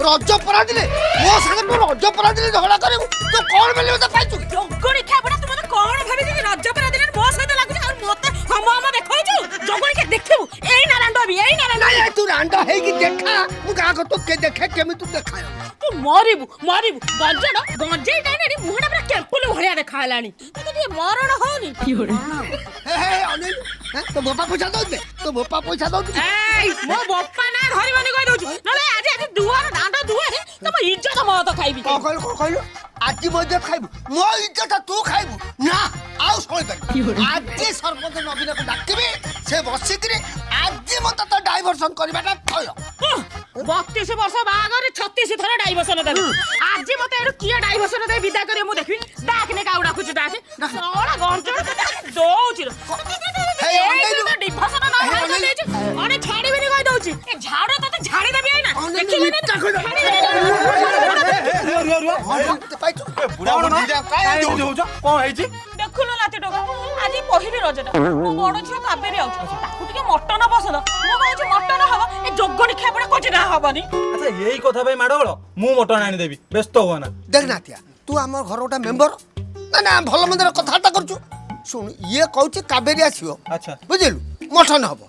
रज परा दिले मो संगे तो रज परा दिले झगड़ा करे तो कौन बेले मते पाइछु जोगणी खेबड़ा तू मते कोन भाबे जे रज परा दिले मो सहित लागु और मते हम देखैछु जोगणी के देखिबू एई ना रांडो भी एई ना नहीं तू रांडा है कि देखा मु का को तो के देखे केमी तू देखा तू मरिबू गंजे डाइने मुहडा पूरा केम्पुल भलिया देखालानी तते टे मरण होनी की होरे हे अनिल तो बोपा पैसा दो दे तो बोपा पैसा दो ए मो बोपा ना धरिबानी कहि दउछु नले आज दुआर दांडा दुआरे तम इज्जत म तो खाइबी को कहलु आज मो इज्जत खाइबू मो इज्जत तू खाइबू ना आउ सोई पर आज सरपंच नवीन को डाकबे से बसी करे आज मत तो डाइवर्सन करबाटा थयो 32 वर्ष बागर 36 थरा डाइवर्सन दे आज मते एडु किया डाइवर्सन दे विदा करे मु देखबी डाकने काउडा खुच डाके सोळा गंचड़ दोउची ए डिभसन ना हाल देछि अरे छाडी बिनी कहि दउची ए झाड़ तते झाड़ी देबी आइ ना देखिबे ना पाइछु बुढ़ा बुढ़ा काय होउछ कोन हेछि देखुनो लाती टोका आज पहिली रजटा मो बड़ झियो काबेरी आउछ ताकू टिके मटन पसंद मो कहूछ मटन हवा ए जोगणी खेबड़ा कोछि ना हबनी अच्छा यही कथा भाई माडगळ मु मटन आनी देबी व्यस्त हो ना देख नातिया तू हमर घर गोटा मेंबर ना ना भल मंदर कथाटा करछु सुन ये कहूछ काबेरी आसीओ अच्छा बुझिलु मटन हबो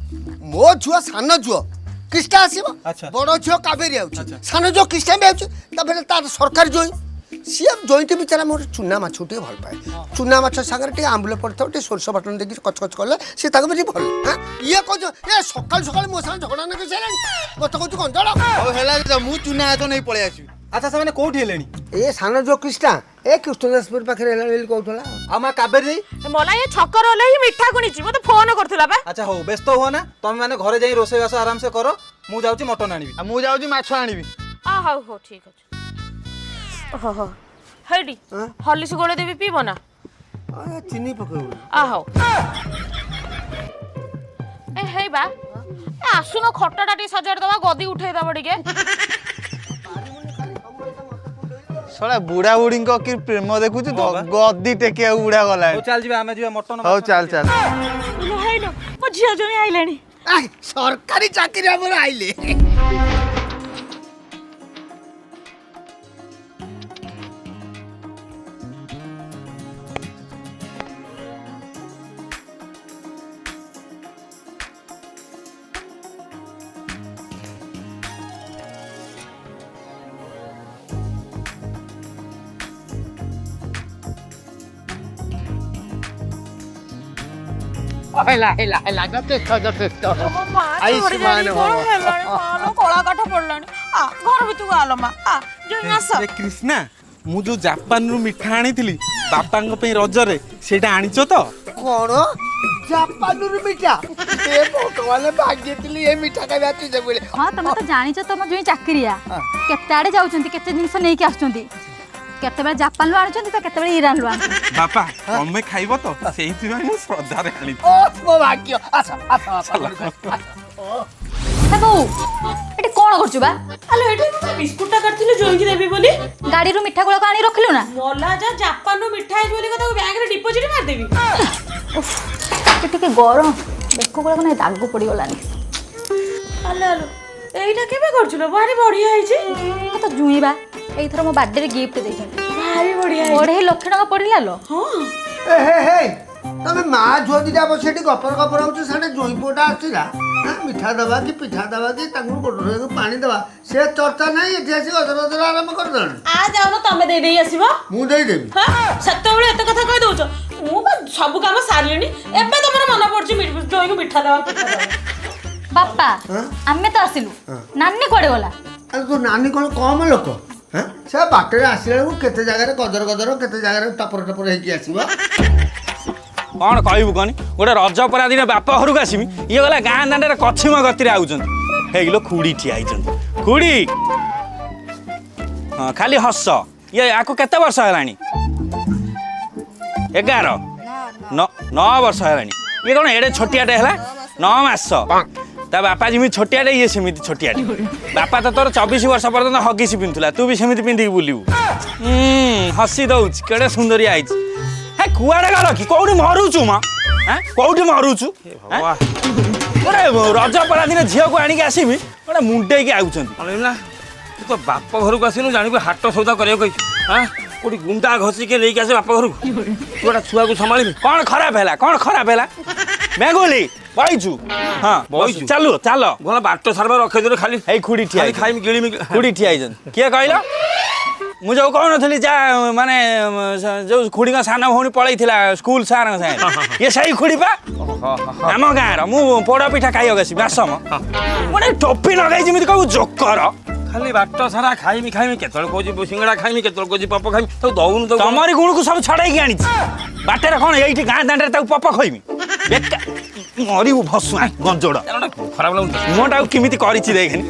मो झुआ सान झुआ किस्टा आसीबो अच्छा बड़ झुआ काबेरी आउछ सान झुआ किस्टा बे आउछ तबे तार सरकार जोई सीएम जॉइंट बिचारा मोर चुना माछ टे भल पाए चुना माछ सागर टे आंबुल पड़थौ टे सोरस बटन देखि कच करले से ताके बरी भल हां ये कहू ए सकाल सकाल मो संग झगड़ा न केसेलानी मत कहू कोन जड़ ओ हेला मु चुना हाथ नै पळे आसी अच्छा से माने कोठी हेलेनी ए सान जो कृष्णा ए कृष्णदासपुर पाखे हेला बेल कहतला आमा काबेरी मला ये छकर होले ही मिठा गुनीची मते फोन करथुला बा अच्छा हो व्यस्त हो ना तुम माने घरे जाई रोसे वास आराम से करो मु जाउची मटन आनीबी मु जाउची माछ आनीबी आ हो ठीक अछि हो हेडी हॉलिस गोळे देबी पीबो ना आ चीनी पकऊ आ हो ए हेई बा ए आसुनो खट्टाटा टी सजाड़ दबा गदी उठै दबा टिके सळा बुढ़ा बुढ़ी की प्रेम देखु गद्दी टेके उड़ा गला हो चल जीवा हमें जीवा मटन हो चल चल हेलो मो झिया जमी आइलानी आ सरकारी चाकरी हमर आइले हेला आयुष्मान मालो कोला काठ पड़लानी आ घर भितु आलो मा आ जई आस कृष्णा मु जो जापान रु मिठा आनी थिली बापांग पे रजरे सेटा आनिचो तो कोन जापान रु मिठा ए भगवान भाग्यतिली ए मिठा का बात जे बोले हां तमे तो जानि छ तम जोई चाकरिया केते आडे जाउचंती केते जिंस नै के आछुचंती केते बेला जापान लो आछुचंती तो केते बेला ईरान लो आछुचंती बापा तमे खाइबो तो सेही थि मु श्रद्धा रे आनी ओ मो भाग्य अच्छा हे बौ एटी कोन करछु बा हेलो एठी बिस्कुटटा करथिलु जोई देबी बोली गाड़ी रु मिठा गुला को आनी रखलु ना मोला जा जापान रो मिठाई आइज बोली कता बैंक रे डिपॉजिट मार देबी एटी के गरम देखो गुला को नै दागु पड़ी गलानी हेलो एइटा केबे करछुलो भारी बढ़िया आइछि तो जुई बा एई थरो मो बर्थडे रे गिफ्ट देछन भारी बढ़िया बड़े लक्ष टका पड़िला लो हां हे तमे मा झुआ दिटा बसेटी गपर गपर होछ साडे जोई पोटा आछिला मिठा दबा कि पिठा दबा कि तांगु कोटरे पानी दबा से चर्चा नहीं ऐतिहासिक अदर आरंभ कर दन आ जाओ ना तमे दे देई आसीबो मु देई देबी हां सत्तो बेले एत कथा कहि दउछ मु सब काम सारलिनी एबे तमरा मन पड़छि जोई को मिठा दबा बापा आमे तो आसिलु नानी कोडे गला अरे तो नानी कोन कम लोक हैं से बाटरे आसिला को केते जगह रे गदर गदर केते जगह रे टपर टपर हेकी आसीबा कौन कहबू कनी गोटे रज परा दिन बापा घर को आसमी ये गला गाँ दांडे कछिम गति आउछन हेगिलो खुड़ी ठिया आइछन खुड़ी हाँ खाली हस ये आको केते वर्ष हेलानी 11 9 वर्ष हेलानी ये कौन एडे छोटियाटे हेला 9 मास ता बापा जिमी छोटियाटे ये सेमिति छोटियाटे बापा तो तोर 24 वर्ष पर्यंत हगिसी पिंथुला तू भी सेमिति पिंधि बुलिबू हसी दउछ केडे सुंदरी आइछ हे कुआडे गल कि कोउडी मरुछु म हैं कोउडी मरुछु अरे रज परा दिन झियो को आनी के आसीबी ओडे मुंडे के आउछन अलेला তো ବାପ ଘରକୁ ଆସିନୁ ଜାଣିବୁ ହାଟ ସଉଦା କରିବାକୁ କହିଛୁ ହଁ କୋଉଠି ଗୁଣ୍ଡା ଘଷିକି ନେଇକି ଆସିବେ ବାପ ଘରକୁ ତୁ ଗୋଟେ ଛୁଆକୁ ସମ୍ଭାଳିବି କ'ଣ ଖରାପ ହେଲା ବେଙ୍ଗୁଲି ବଇଛୁ ହଁ ବଇଛୁ ଚାଲୁ ଚାଲ ଭଲ ବାଟ ସାରା ରଖେଇଦେଲେ ଖାଲି ଏଇ ଖୁଡ଼ି ଠିଆ ଖାଇମି ଗିଳିମି ଖୁଡ଼ି ଠିଆ ହେଇଛନ୍ତି କିଏ କହିଲ ମୁଁ ଯୋଉ କହୁନଥିଲି ଯା ମାନେ ଯୋଉ ଖୁଡ଼ିଙ୍କ ସାନ ଭଉଣୀ ପଳେଇଥିଲା ସ୍କୁଲ ସାରଙ୍କ ସାଙ୍ଗରେ ଇଏ ସେଇ ଖୁଡ଼ି ପା ଆମ ଗାଁର ମୁଁ ପୋଡ଼ ପିଠା ଖାଇବାକୁ ଆସିବି ଆସମ ଗୋଟେ ଟୋପି ଲଗାଇ ଯେମିତି କହିବୁ ଜୋକର ଖାଲି ବାଟ ସାରା ଖାଇମି କେତେବେଳେ କହୁଛି ସିଙ୍ଗଡ଼ା ଖାଇମି କେତେବେଳେ କହୁଛି ପପ ଖାଇମି ତାକୁ ଦଉନୁ ତ ତମରି ଗୁଣକୁ ସବୁ ଛଡ଼େଇକି ଆଣିଛି ବାଟରେ କ'ଣ ଏଇଠି ଗାଁ ଦାଣ୍ଡରେ ତାକୁ ପପ ଖୋଇମି ମରିବୁ ଭସୁଆ ଗଞ୍ଜୋଡ଼ ଖରାପ ଲାଗୁଛି ମୁହଁଟାକୁ କେମିତି କରିଛି ଦେଖେନି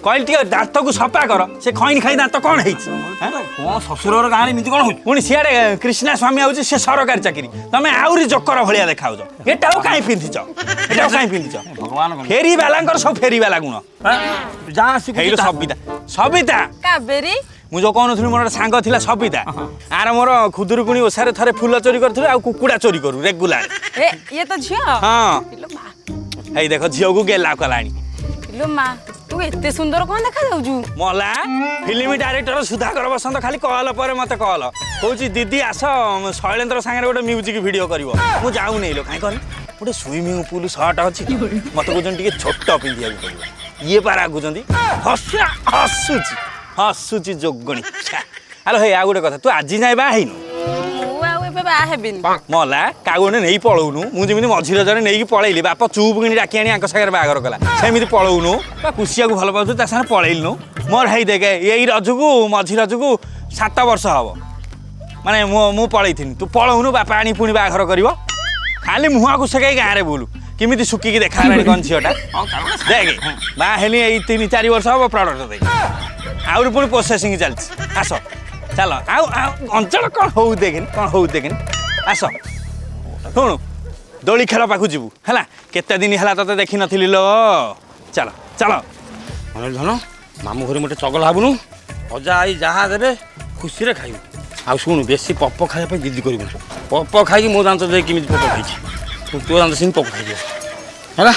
କହିଲି ଟିକେ ଦାନ୍ତକୁ ସଫା କର ସେ ଖଇନି ଖାଇ ଦାନ୍ତ କ'ଣ ହେଇଛି କ'ଣ ଶ୍ୱଶୁରର ଗାଁରେ ଏମିତି କ'ଣ ହଉଛି ପୁଣି ସିଆଡ଼େ କ୍ରିଷ୍ଣା ସ୍ୱାମୀ ହେଉଛି ସେ ସରକାରୀ ଚାକିରି ତମେ ଆହୁରି ଜୋକର ଭଳିଆ ଦେଖାଉଛ ଏଟାକୁ କାହିଁ ପିନ୍ଧିଛ ଭଗବାନ ଫେରିବାଲାଙ୍କର ସବୁ ଫେରିବାଲା ଗୁଣ ଯାହା ହେଇଲୋ ସବିତା କାବେରୀ ମୁଁ ଯୋଉ କହୁନଥିଲି ମୋର ଗୋଟେ ସାଙ୍ଗ ଥିଲା ସବିତା ଆର ମୋର ଖୁଦୁରୁକୁଣୀ ଓଷାରେ ଥରେ ଫୁଲ ଚୋରି କରୁଥିଲୁ ଆଉ କୁକୁଡ଼ା ଚୋରି କରୁ ରେଗୁଲାର ଇଏ ତ ଝିଅ ହଁ ଏଇ ଦେଖ ଝିଅକୁ ଗେଲା କଲାଣି ଇଲୋ ମା ତୁ ଏତେ ସୁନ୍ଦର କ'ଣ ଦେଖାଯାଉଛୁ ମଲା ଫିଲ୍ମ ଡାଇରେକ୍ଟର ସୁଧାକର ବସନ୍ତ ଖାଲି କଲ୍ ପରେ ମତେ କଲ୍ କହୁଛି ଦିଦି ଆସ ଶୈଳେନ୍ଦ୍ର ସାଙ୍ଗରେ ଗୋଟେ ମ୍ୟୁଜିକ୍ ଭିଡ଼ିଓ କରିବ ମୁଁ ଯାଉନି ଲୋ କାହିଁ କହିଲି ଗୋଟେ ସୁଇମିଂ ପୁଲ୍ ସର୍ଟ ଅଛି ମତେ କହୁଛନ୍ତି ଟିକେ ଛୋଟ ପିନ୍ଧିବାକୁ ପଡ଼ିବ ଇଏ ପା ରାଗୁଛନ୍ତି ହସୁଛି ଯୋଗଣୀ ଆଲୋ ହେଇ ଆଉ ଗୋଟେ କଥା ତୁ ଆଜି ଯାଏ ବାହା ହେଇନୁ ମୁଁ ଆଉ ଏବେ ବାହା ହେବିନି ମଲା କାହାକୁ ଗୋଟେ ନେଇ ପଳଉନୁ ମୁଁ ଯେମିତି ମଝି ରଜରେ ନେଇକି ପଳେଇଲି ବାପ ଚୁପ୍ କିଣି ଡାକି ଆଣି ଆଙ୍କ ସାଙ୍ଗରେ ବାହାଘର କଲା ସେମିତି ପଳଉନୁ ବା କୁସିଆକୁ ଭଲ ପାଉଛୁ ତା ସାଙ୍ଗରେ ପଳେଇଲୁନୁ ମୋର ହେଇ ଦେଖେ ଏଇ ରଜକୁ ମଝି ରଜକୁ 7 ବର୍ଷ ହବ ମାନେ ମୁଁ ପଳେଇଥିଲି ତୁ ପଳଉନୁ ବାପା ଆଣି ପୁଣି ବାହାଘର କରିବ ଖାଲି ମୁହଁକୁ ସେକେଇ ଗାଁରେ ବୁଲୁ କେମିତି ଶୁଖିକି ଦେଖାହେଲାଣି କ'ଣ ଝିଅଟା ଦେଖେ ବାହା ହେଲି ଏଇ 3-4 ବର୍ଷ ହବ ପ୍ରଡକ୍ଟ ଦେଇ ଆହୁରି ପୁଣି ପ୍ରୋସେସିଂ ଚାଲିଛି ଆସ ଚାଲ ଆଉ ଅଞ୍ଚଳ କ'ଣ ହଉ ଦେଖିନି ଆସ ଶୁଣୁ ଦୋଳି ଖେଳ ପାଖକୁ ଯିବୁ ହେଲା କେତେ ଦିନ ହେଲା ତତେ ଦେଖିନଥିଲି ଲୋ ଚାଲ ଧନ ମାମୁଁ ଘରେ ଗୋଟେ ଚଗଲା ହବୁନୁ ଅଜା ଆଇ ଯାହା ଦେବେ ଖୁସିରେ ଖାଇବୁ ଆଉ ଶୁଣୁ ବେଶୀ ପପ ଖାଇବା ପାଇଁ ଜିଦି କରିବୁ ପପ ଖାଇକି ମୋ ଦାନ୍ତ ଦେଇ କେମିତି ପପ ଖାଇଛି ତୋ ଦାନ୍ତ ସେମିତି ପପ ଖାଇଯିବ ହେଲା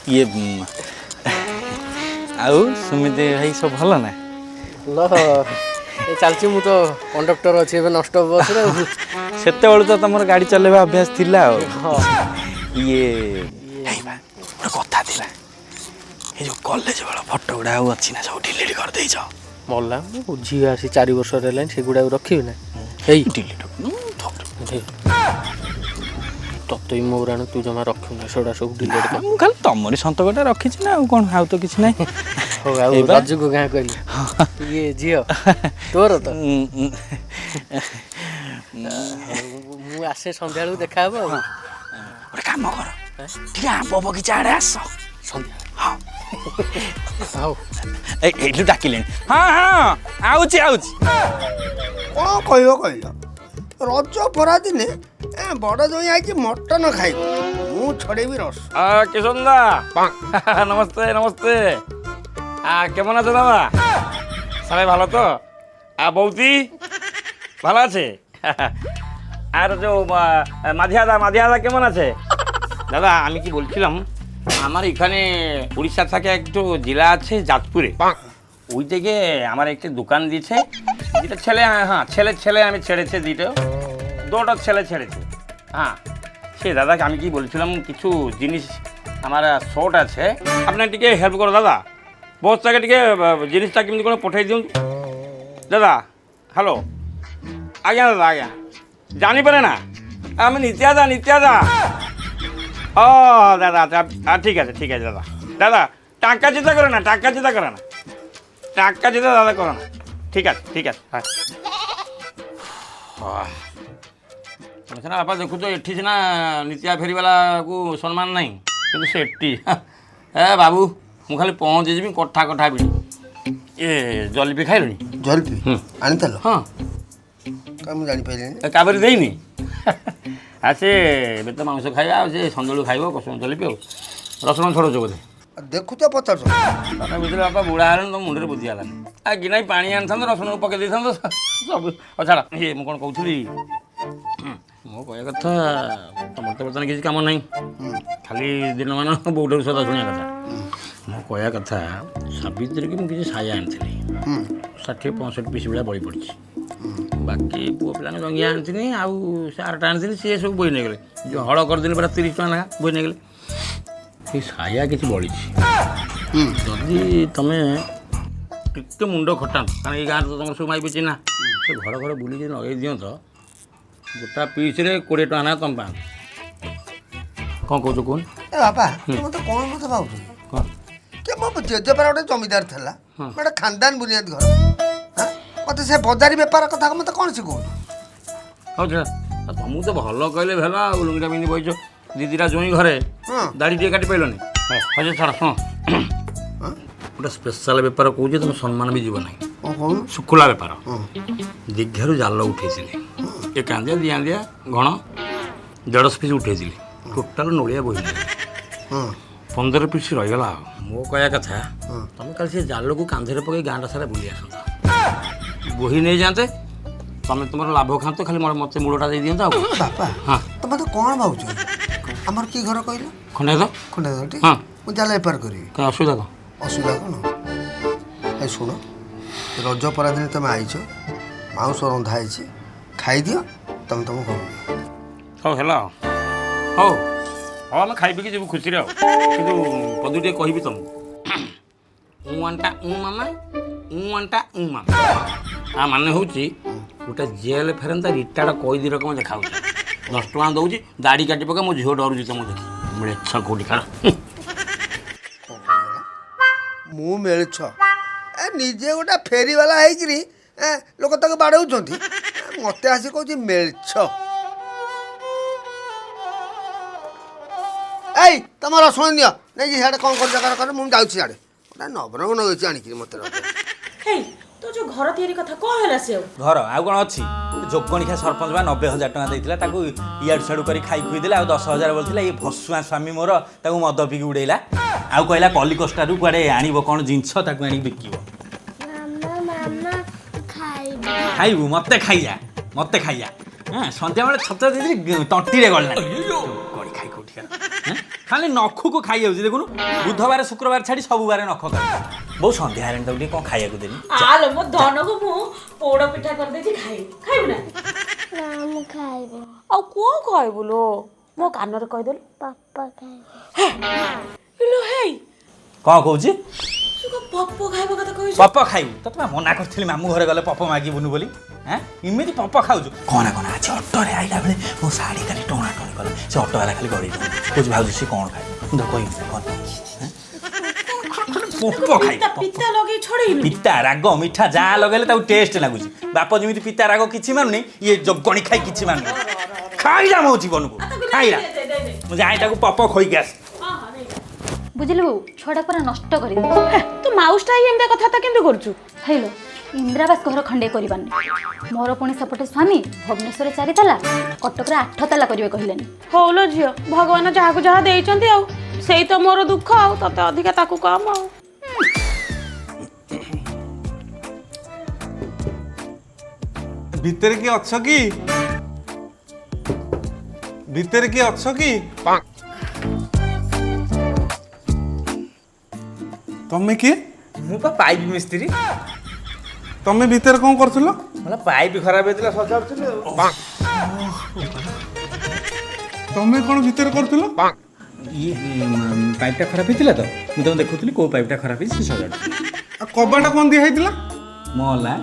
ଇଏ ଆଉ ସୁମିତ ଭାଇ ସବୁ ଭଲ ନା ଭଲ ଏ ଚାଲିଛି ମୁଁ ତ କଣ୍ଡକ୍ଟର ଅଛି ଏବେ ନଷ୍ଟ ବସ୍ରେ ସେତେବେଳୁ ତ ତମର ଗାଡ଼ି ଚଲେଇବା ଅଭ୍ୟାସ ଥିଲା ଆଉ ଇଏ ଗୋଟେ କଥା ଥିଲା ଏ ଯୋଉ କଲେଜ ବେଳ ଫଟୋ ଗୁଡ଼ା ଆଉ ଅଛି ନା ସବୁ ଡିଲିଟ୍ କରିଦେଇଛ ମଲା ମୁଁ ଝିଅ ଆସି 4 ବର୍ଷ ହେଲାଣି ସେଗୁଡ଼ାକୁ ରଖିବି ନା ଏଇ ଡିଲିଟ୍ ତତେ ବି ମୋ ରାଣ ତୁ ଜମା ରଖିବୁ ନା ସେଗୁଡ଼ା ସବୁ ଡିଲିଟ୍ କର ମୁଁ ଖାଲି ତମରି ସନ୍ତକଟା ରଖିଛି ନା ଆଉ କ'ଣ ଆଉ ତ କିଛି ନାହିଁ ହଉ ଆଉ ରଜକୁ ଗାଁ କହିଲି ଇଏ ଝିଅ ତୋର ତ ମୁଁ ଆସେ ସନ୍ଧ୍ୟାବେଳକୁ ଦେଖା ହବ ଆଉ ଗୋଟେ କାମ କର ଟିକେ ଆମ୍ବ ବଗିଚା ଆଡ଼େ ଆସ ସନ୍ଧ୍ୟା ହଁ ହଉ ଏଇଠୁ ଡାକିଲେଣି ହଁ ଆଉଛି କ'ଣ କହିବ କହିଲ ରଜ ପରା ଦିନେ ବଡ଼ ଜଇଁ ଆଇଛି ମଟନ ଖାଇବ ମୁଁ ଛଡ଼େଇବି ରସ কিশোর দা নমস্তে কেমন আছে দাদা সবাই ভালো তো বৌদি ভালো আছে আর মাধিয়াদা কেমন আছে দাদা আমি কি বলছিলাম আমার এখানে উড়িষ্যা থেকে একটু জেলা আছে যাজপুরে ওই থেকে আমার একটি দোকান দিয়েছে যেটা ছেলে আমি ছেড়েছে দুটো ছেলে ছেড়েছে হ্যাঁ সে দাদাকে আমি কি বলছিলাম কিছু জিনিস আমার শর্ট আছে আপনার টিকে হেল্প করো দাদা বসটাকে টিকে জিনিসটা কেমনি করে পঠাই দিন দাদা হ্যালো আজ্ঞা জানিপারে না আমি নিত্যাদা ও দাদা ঠিক আছে দাদা টাকা চিন্তা করে না টাকা চিন্তা দাদা করো না ঠিক আছে হ্যাঁ ସିନା ବାପା ଦେଖୁଛ ଏଠି ସିନା ନିତ୍ୟା ଫେରିବାଲାକୁ ସମ୍ମାନ ନାହିଁ କିନ୍ତୁ ସେଠି ଏ ବାବୁ ମୁଁ ଖାଲି ପହଞ୍ଚିଯିବି କଠା ବିଡ଼ି ଏ ଜଲିପି ଖାଇଲଣି ଜଲପି ଆଣିଥିଲ ହଁ କାଇଁ ମୁଁ ଜାଣିପାରିଲିନି କାବେରୀ ଦେଇନି ଆଉ ସେ ଏବେ ତ ମାଂସ ଖାଇବା ଆଉ ସେ ସନ୍ଧ୍ୟାବେଳୁ ଖାଇବ ଜଲିପି ଆଉ ରସୁଣ ଛଡ଼ଉଛ ବୋଧେ ଦେଖୁଛ ପଚାରୁଛ ତମେ ବୁଝିଲେ ବାପା ବୁଢ଼ା ହେଲାଣି ତମ ମୁଣ୍ଡରେ ବୁଦ୍ଧି ହେଲାନି ଆଉ ଗିନାଇ ପାଣି ଆଣିଥାନ୍ତ ରସୁଣକୁ ପକେଇ ଦେଇଥାନ୍ତ ସବୁ ଛାଡ଼ ଇଏ ମୁଁ କ'ଣ କହୁଥିଲି ମୋ ମୋ କହିବା କଥା ତମର ତ ବର୍ତ୍ତମାନ କିଛି କାମ ନାହିଁ ଖାଲି ଦିନମାନ ବୋଉଠାରୁ ସଦା ଶୁଣିବା କଥା ମୋ କହିବା କଥା ସାବିତ୍ରୀକି ମୁଁ କିଛି ସାୟା ଆଣିଥିଲି 60-65 ପିସ୍ ଭଳିଆ ବଳି ପଡ଼ିଛି ବାକି ପୁଅ ପିଲାଙ୍କ ଜଙ୍ଗିଆ ଆଣିଥିଲି ଆଉ ସେ ଆରଟା ଆଣିଥିଲି ସିଏ ସବୁ ବୋହି ନେଇଗଲେ ଯେଉଁ ହଳ କରିଦେଲି ପୁରା 30 ଟଙ୍କା ଲେଖା ବୋହି ନେଇଗଲେ ସେଇ ସାୟା କିଛି ବଳିଛି ଯଦି ତମେ ଟିକେ ମୁଣ୍ଡ ଖଟାନ୍ତ କାରଣ ଏଇ ଗାଁରେ ତ ତମର ସବୁ ମାଇପି ଚିହ୍ନା ସେ ଘର ଘର ବୁଲିକି ଲଗେଇ ଦିଅନ୍ତ ଗୋଟା ପିସ୍ରେ 20 ଟଙ୍କା ନା ତମ ପାଆନ୍ତ କ'ଣ କହୁଛ କୁହନି ଏ ବାପା ତୁ ମତେ କ'ଣ ମତେ ଭାବୁଛୁ କ'ଣ କି ମୋ ଜେଜେପାର ଗୋଟେ ଜମିଦାର ଥିଲା ଗୋଟେ ଖାନଦାନ ବୁନିୟାଦି ଘର ମତେ ସେ ବଜାରୀ ବେପାର କଥା ମତେ କ'ଣ ଶିଖଉଛୁ ହଉ ଛା ତମକୁ ତ ଭଲ କହିଲେ ଭଲ ଆଉ ଲୁଙ୍ଗିଟା ପିନ୍ଧି ବଇଛ ଦିଦିଟା ଜୁଇଁ ଘରେ ଦାଢ଼ି ଟିକେ କାଟି ପାଇଲନି ହଉ ଛାଡ଼ ଶୁଣ ଗୋଟେ ସ୍ପେଶାଲ ବେପାର କହୁଛି ତମ ସମ୍ମାନ ବି ଯିବ ନାହିଁ ଶୁଖୁଲା ବେପାର ଦୀଘାରୁ ଜାଲ ଉଠେଇଥିଲି ଏ କାନ୍ଦିଆ ଦିଆଁ ଘଣ 1.5 ପିସ୍ ଉଠେଇଥିଲି ଟୋଟାଲ ନୋଳିଆ ବୋହିଲି 15 ପିସ୍ ରହିଗଲା ଆଉ ମୋ କହିବା କଥା ତମେ କାଲି ସେ ଜାଲକୁ କାନ୍ଧରେ ପକେଇ ଗାଁଟା ସାରା ବୁଲି ଆସନ୍ତ ବୋହି ନେଇଯାଆନ୍ତେ ତମେ ତୁମର ଲାଭ ଖାଆନ୍ତ ଖାଲି ମୋତେ ମୂଳଟା ଦେଇ ଦିଅନ୍ତ ଆଉ ବାପା ହଁ ତମେ ତ କ'ଣ ଭାବୁଛ ଆମର କି ଘର କହିଲ ଖଣ୍ଡେ ଖଣ୍ଡାଘରଟି ହଁ ମୁଁ ଜାଲ ବେପାର କରିବି କାହିଁ ଅସୁବିଧା କ'ଣ ଅସୁବିଧା କ'ଣ ଏ ଶୁଣ ରଜ ପରାଦିନେ ତମେ ଆଇଛ ମାଉଁସ ରନ୍ଧା ହେଇଛି ଖାଇଦିଅ ତମେ ତମ ଘରକୁ ହଉ ହେଲା ଆଉ ହଉ ହଉ ଆମେ ଖାଇ ପିଇକି ଯିବୁ ଖୁସିରେ ଆଉ କିନ୍ତୁ ପଦୁ ଟିକେ କହିବି ତମକୁ ଉଆଣ୍ଟା ମାମା ଉଆଣ୍ଟା ମାମା ତା ମାନେ ହେଉଛି ଗୋଟେ ଜେଲ୍ ଫେରନ୍ତା ରିଟାୟାର୍ଡ଼ କଏଦୀ ରକମ ଦେଖାଉଛି 10 ଟଙ୍କା ଦେଉଛି ଦାଢ଼ି କାଟି ପକା ମୋ ଝିଅ ଡରୁଛି ତମକୁ ଦେଖି ମିଳେଛ କେଉଁଠି ଖାଳ ମୁଁ ମିଳୁଛ ଏ ନିଜେ ଗୋଟେ ଫେରିବାଲା ହେଇକିରି ଲୋକ ତାକୁ ବାଡ଼ଉଛନ୍ତି ମତେ ଆସି କହୁଛି ମିଳଛ ଏଇ ତମର ଶୁଣି ଦିଅ ନେଇକି ସିଆଡ଼େ କ'ଣ କରି ଜାଗାରେ କରେ ମୁଁ ଯାଉଛି ସିଆଡ଼େ ଗୋଟେ ନବରଙ୍ଗ ନଗେଇଛି ଆଣିକିରି ମତେ ହେଇ ତୋ ଯୋଉ ଘର ତିଆରି କଥା କ'ଣ ହେଲା ସେ ଆଉ ଘର ଆଉ କ'ଣ ଅଛି ଯୋଗଣିଖା ସରପଞ୍ଚ ବା 90,000 ଟଙ୍କା ଦେଇଥିଲା ତାକୁ ଇଆଡ଼ୁ ସିଆଡ଼ୁ କରି ଖାଇ ଖୁଇ ଦେଲେ ଆଉ 10,000 ବୋଲିଥିଲା ଏଇ ଭସୁଆ ସ୍ୱାମୀ ମୋର ତାକୁ ମଦ ପିକି ଉଡ଼େଇଲା ଆଉ କହିଲା କଲିକଷ୍ଟାରୁ କୁଆଡ଼େ ଆଣିବ କ'ଣ ଜିନିଷ ତାକୁ ଆଣିକି ବିକିବ ଖାଇବୁ ମତେ ଖାଇଯା ହଁ ସନ୍ଧ୍ୟାବେଳେ ଛତ୍ର ଦେଇଥିଲି ତଣ୍ଟିରେ ଗଳିଲା ଗଳି ଖାଇ କୋଉଠି ଖାଲି ନଖକୁ ଖାଇଯାଉଛି ଦେଖୁନୁ ବୁଧବାର ଶୁକ୍ରବାର ଛାଡ଼ି ସବୁବାର ନଖ ଖାଇ ବୋଉ ସନ୍ଧ୍ୟା ହେଲାଣି ତାକୁ ଟିକେ କ'ଣ ଖାଇବାକୁ ଦେଲି ଆଲୋ ମୋ ଧନକୁ ମୁଁ ପୋଡ଼ ପିଠା କରିଦେଇଛି ଖାଇବୁ ନା ମୁଁ ଖାଇବ ଆଉ କ'ଣ ଖାଇବୁ ଲୋ ମୋ କାନରେ କହିଦେଲୁ ପାପା ଖାଇବ ଇଲୋ ହେଇ କ'ଣ କହୁଛି ପପ ଖାଇବା କଥା କହିଛୁ ପପ ଖାଇବୁ ତତେ ବା ମନା କରିଥିଲି ମାମୁଁ ଘରେ ଗଲେ ପପ ମାଗିବୁନୁ ବୋଲି ଏମିତି ପପ ଖାଉଛୁ କହନା ଆଜି ଅଟୋରେ ଆଇଲା ବେଳେ ମୋ ଶାଢ଼ୀ ଖାଲି ଟଣା ଟଣି କଲା ସେ ଅଟୋବାଲା ଖାଲି ଗଡ଼େଇ କହୁଛି ଭାବୁଛି ସେ କ'ଣ ଖାଇବ ମୁଁ କହିବି ପପ ଖାଇବୁ ପିତା ଲଗେଇ ଛଡ଼େଇଲୁ ପିତା ରାଗ ମିଠା ଯାହା ଲଗେଇଲେ ତାକୁ ଟେଷ୍ଟ ଲାଗୁଛି ବାପ ଯେମିତି ପିତା ରାଗ କିଛି ମାନୁନି ଇଏ ଜଗଣି ଖାଇ କିଛି ମାନୁନି ଖାଇଲା ମୋ ଜୀବନକୁ ଖାଇଲା ମୁଁ ଯାଇ ତାକୁ ପପ ଖୋଇକି ଆସ ବୁଝିଲୁ ବୋଉ ଛୁଆଟା ପୁରା ନଷ୍ଟ କରିଦେବୁ ତୁ ମାଉସଟା ଏମିତି କଥାବାର୍ତ୍ତା କେମିତି କରୁଛୁ ହେଇଲୋ ଇନ୍ଦିରାବାସ ଘର ଖଣ୍ଡେ କରିବାନି ମୋର ପୁଣି ସେପଟେ ସ୍ୱାମୀ ଭୁବନେଶ୍ୱରରେ 4 ତାଲା କଟକରେ 8 ତାଲା କରିବେ କହିଲେନି ହଉ ଲୋ ଝିଅ ଭଗବାନ ଯାହାକୁ ଯାହା ଦେଇଛନ୍ତି ଆଉ ସେଇ ତ ମୋର ଦୁଃଖ ଆଉ ତତେ ଅଧିକା ତାକୁ କମ ଆଉ ଭିତରେ କିଏ ଅଛ କି ଭିତରେ କିଏ ଅଛ କି ତମେ କିଏ ମୁଁ ପା ପାଇପ୍ ମିସ୍ତ୍ରୀ ତମେ ଭିତରେ କ'ଣ କରୁଥିଲ मला ପାଇପ୍ ଖରାପ ହେଇଥିଲା ସଜାଡୁଥିଲି ଆଉ ତମେ କ'ଣ ଭିତରେ କରୁଥିଲ ଇଏ ପାଇପ୍ଟା ଖରାପ ହେଇଥିଲା ତ ମୁଁ ତମକୁ ଦେଖୁଥିଲି କୋଉ ପାଇପ୍ଟା ଖରାପ ହେଇଛି ସେ ସଜାଡୁଥିଲି ଆଉ କବାଟ କ'ଣ ଦିଆ ହେଇଥିଲା ମଲା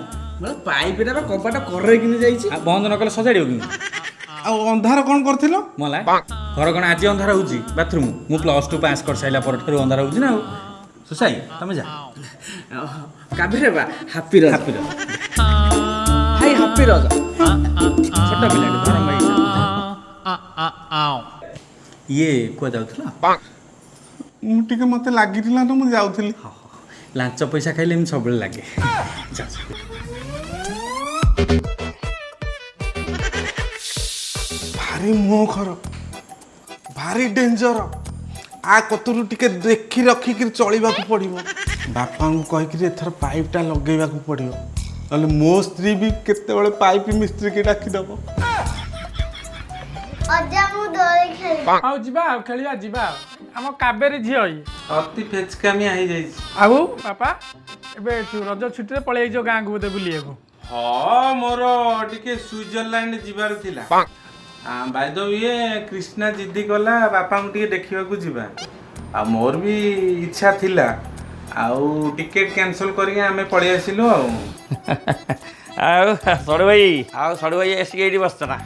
ମାନେ ପାଇପ୍ଟା ବା କବାଟ କରେଇକିନି ଯାଇଛି ଆଉ ବନ୍ଦ ନ କଲେ ସଜାଡ଼ିବ କେମିତି ଆଉ ଅନ୍ଧାର କ'ଣ କରିଥିଲ ମଲା ଘର କ'ଣ ଆଜି ଅନ୍ଧାର ହେଉଛି ବାଥରୁମ୍ ମୁଁ +2 ପାସ୍ କରିସାରିଲା ପରଠାରୁ ଅନ୍ଧାର ହେଉଛି ନା ଆଉ ସୁସାଇ ତମେ ଯା କାବିରେ ବା happy Raja high happy Raja ଛୋଟ ପିଲାଟେ ଧରମ ଇଏ କୁଆ ଯାଉଥିଲା ମୁଁ ଟିକେ ମତେ ଲାଗିଥିଲା ତ ମୁଁ ଯାଉଥିଲି ଲାଞ୍ଚ ପଇସା ଖାଇଲେ ଏମିତି ସବୁବେଳେ ଲାଗେ ଭାରି ମୁହଁ ଖର ଭାରି ଡେଞ୍ଜର आ कतरू टिके देखी रखिक चलवा पड़ो बापा को कहीकि एथर पाइपटा लगेवा पड़ो ना मो स्त्री भी केत पाइप मिस्त्री के डाकिदेव ଅଜା ମୁଁ ଦୋଳି ଖେଳିବି। ହଉ ଯିବା ଆଉ ଖେଳିବା ଯିବା ଆଉ ଆମ କାବେରୀ ଝିଅ ଇଏ। ଅତି ଫେଚକାମିଆ ହେଇଯାଇଛି। ଆଉ ବାପା ଏବେ ରଜ ଛୁଟିରେ ପଳେଇ ଯାଇଛ ଗାଁକୁ ବୋଧେ ବୁଲିବାକୁ? ହଁ ମୋର ଟିକେ ସୁଇଜରଲ୍ୟାଣ୍ଡ ଯିବାର ଥିଲା। ବାଇ ଦ ୱେ କ୍ରିଷ୍ଣା ଜିଦି କଲା ବାପାଙ୍କୁ ଟିକେ ଦେଖିବାକୁ ଯିବା। ଆଉ ମୋର ବି ଇଚ୍ଛା ଥିଲା ଆଉ ଟିକେଟ କ୍ୟାନସଲ କରିକି ଆମେ ପଳେଇ ଆସିଲୁ ଆଉ। ଆଉ ସଡ଼ୁ ଭାଇ ଆସିକି ଏଇଠି ବସିଛ ନା?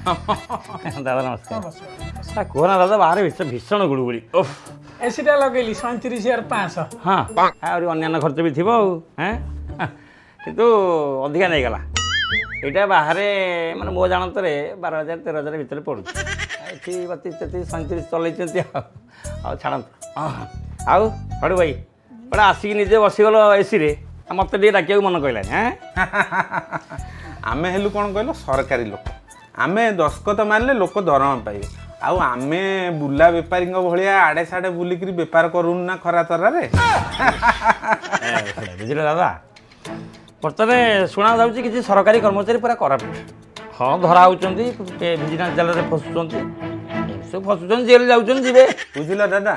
ଦାଦା ନମସ୍କାର। କୁହନା ଦାଦା ବାହାରେ ଭୀଷଣ ଗୁଳୁଗୁଳି। ଏସିଟା ଲଗେଇଲି 37,500। ହଁ ଆହୁରି ଅନ୍ୟାନ୍ୟ ଖର୍ଚ୍ଚ ବି ଥିବ ଆଉ କିନ୍ତୁ ଅଧିକା ନେଇଗଲା। ଏଇଟା ବାହାରେ ମାନେ ମୋ ଜାଣତରେ 12,000 13,000 ଭିତରେ ପଡ଼ୁଛି। ଏଠି 32 33 37 ଚଲେଇଛନ୍ତି ଆଉ ଛାଡ଼ନ୍ତୁ। ଆଉ ସଡ଼ୁ ଭାଇ ଗୋଟେ ଆସିକି ନିଜେ ବସିଗଲ ଏସିରେ, ମୋତେ ଟିକେ ଡାକିବାକୁ ମନ କହିଲାନି। ଆମେ ହେଲୁ କ'ଣ କହିଲ ସରକାରୀ ଲୋକ। ଆମେ ଦସ୍ତଖତ ମାରିଲେ ଲୋକ ଦରମା ପାଇବେ। ଆଉ ଆମେ ବୁଲା ବେପାରୀଙ୍କ ଭଳିଆ ଆଡ଼େ ସାଡ଼େ ବୁଲିକିରି ବେପାର କରୁନୁ ନା ଖରା ତରାରେ। ବୁଝିଲେ ଦାଦା, ବର୍ତ୍ତମାନ ଶୁଣାଯାଉଛି କିଛି ସରକାରୀ କର୍ମଚାରୀ ପୁରା କରାପ୍ଟ। ହଁ ଧରା ହେଉଛନ୍ତି, ଭିଜିଲାନ୍ସ ଜାଲରେ ଫସୁଛନ୍ତି, ସବୁ ଫସୁଛନ୍ତି, ଜେଲ୍ ଯାଉଛନ୍ତି, ଯିବେ। ବୁଝିଲ ଦାଦା,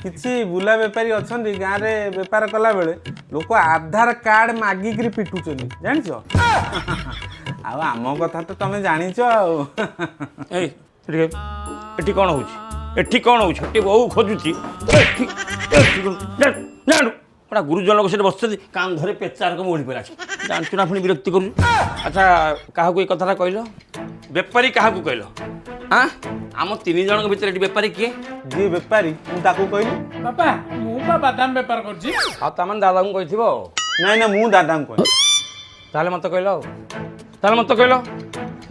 କିଛି ବୁଲା ବେପାରୀ ଅଛନ୍ତି ଗାଁରେ ବେପାର କଲାବେଳେ ଲୋକ ଆଧାର କାର୍ଡ ମାଗିକିରି ପିଟୁଛନ୍ତି ଜାଣିଛ। ଆଉ ଆମ କଥା ତ ତମେ ଜାଣିଛ ଆଉ। ଏଠି କ'ଣ ହେଉଛି? ଏଠି ବୋଉ ଖୋଜୁଛି। ଗୋଟେ ଗୁରୁଜନ ଲୋକ ସେଠି ବସିଛନ୍ତି, କାନ୍ଧରେ ପେଚା ରକମ ଓଢ଼ି ପଡ଼ିଲା। ଜାଣିଛୁ ନା ପୁଣି ବିରକ୍ତି କରୁଛୁ। ଆଚ୍ଛା କାହାକୁ ଏ କଥାଟା କହିଲ? ବେପାରୀ କାହାକୁ କହିଲ? ଆମ 3 ଜଣଙ୍କ ଭିତରେ ଏଠି ବେପାରୀ କିଏ? ଯିଏ ବେପାରୀ ମୁଁ ତାକୁ କହିଲି। ବାପା ମୁଁ ବା ବାଦାମ ବେପାର କରୁଛି। ଆଉ ତାମାନେ ଦାଦାଙ୍କୁ କହିଥିବ ଆଉ। ନାଇଁ ନା ମୁଁ ଦାଦାଙ୍କୁ କହିଲି। ତାହେଲେ ମୋତେ କହିଲ ଆଉ।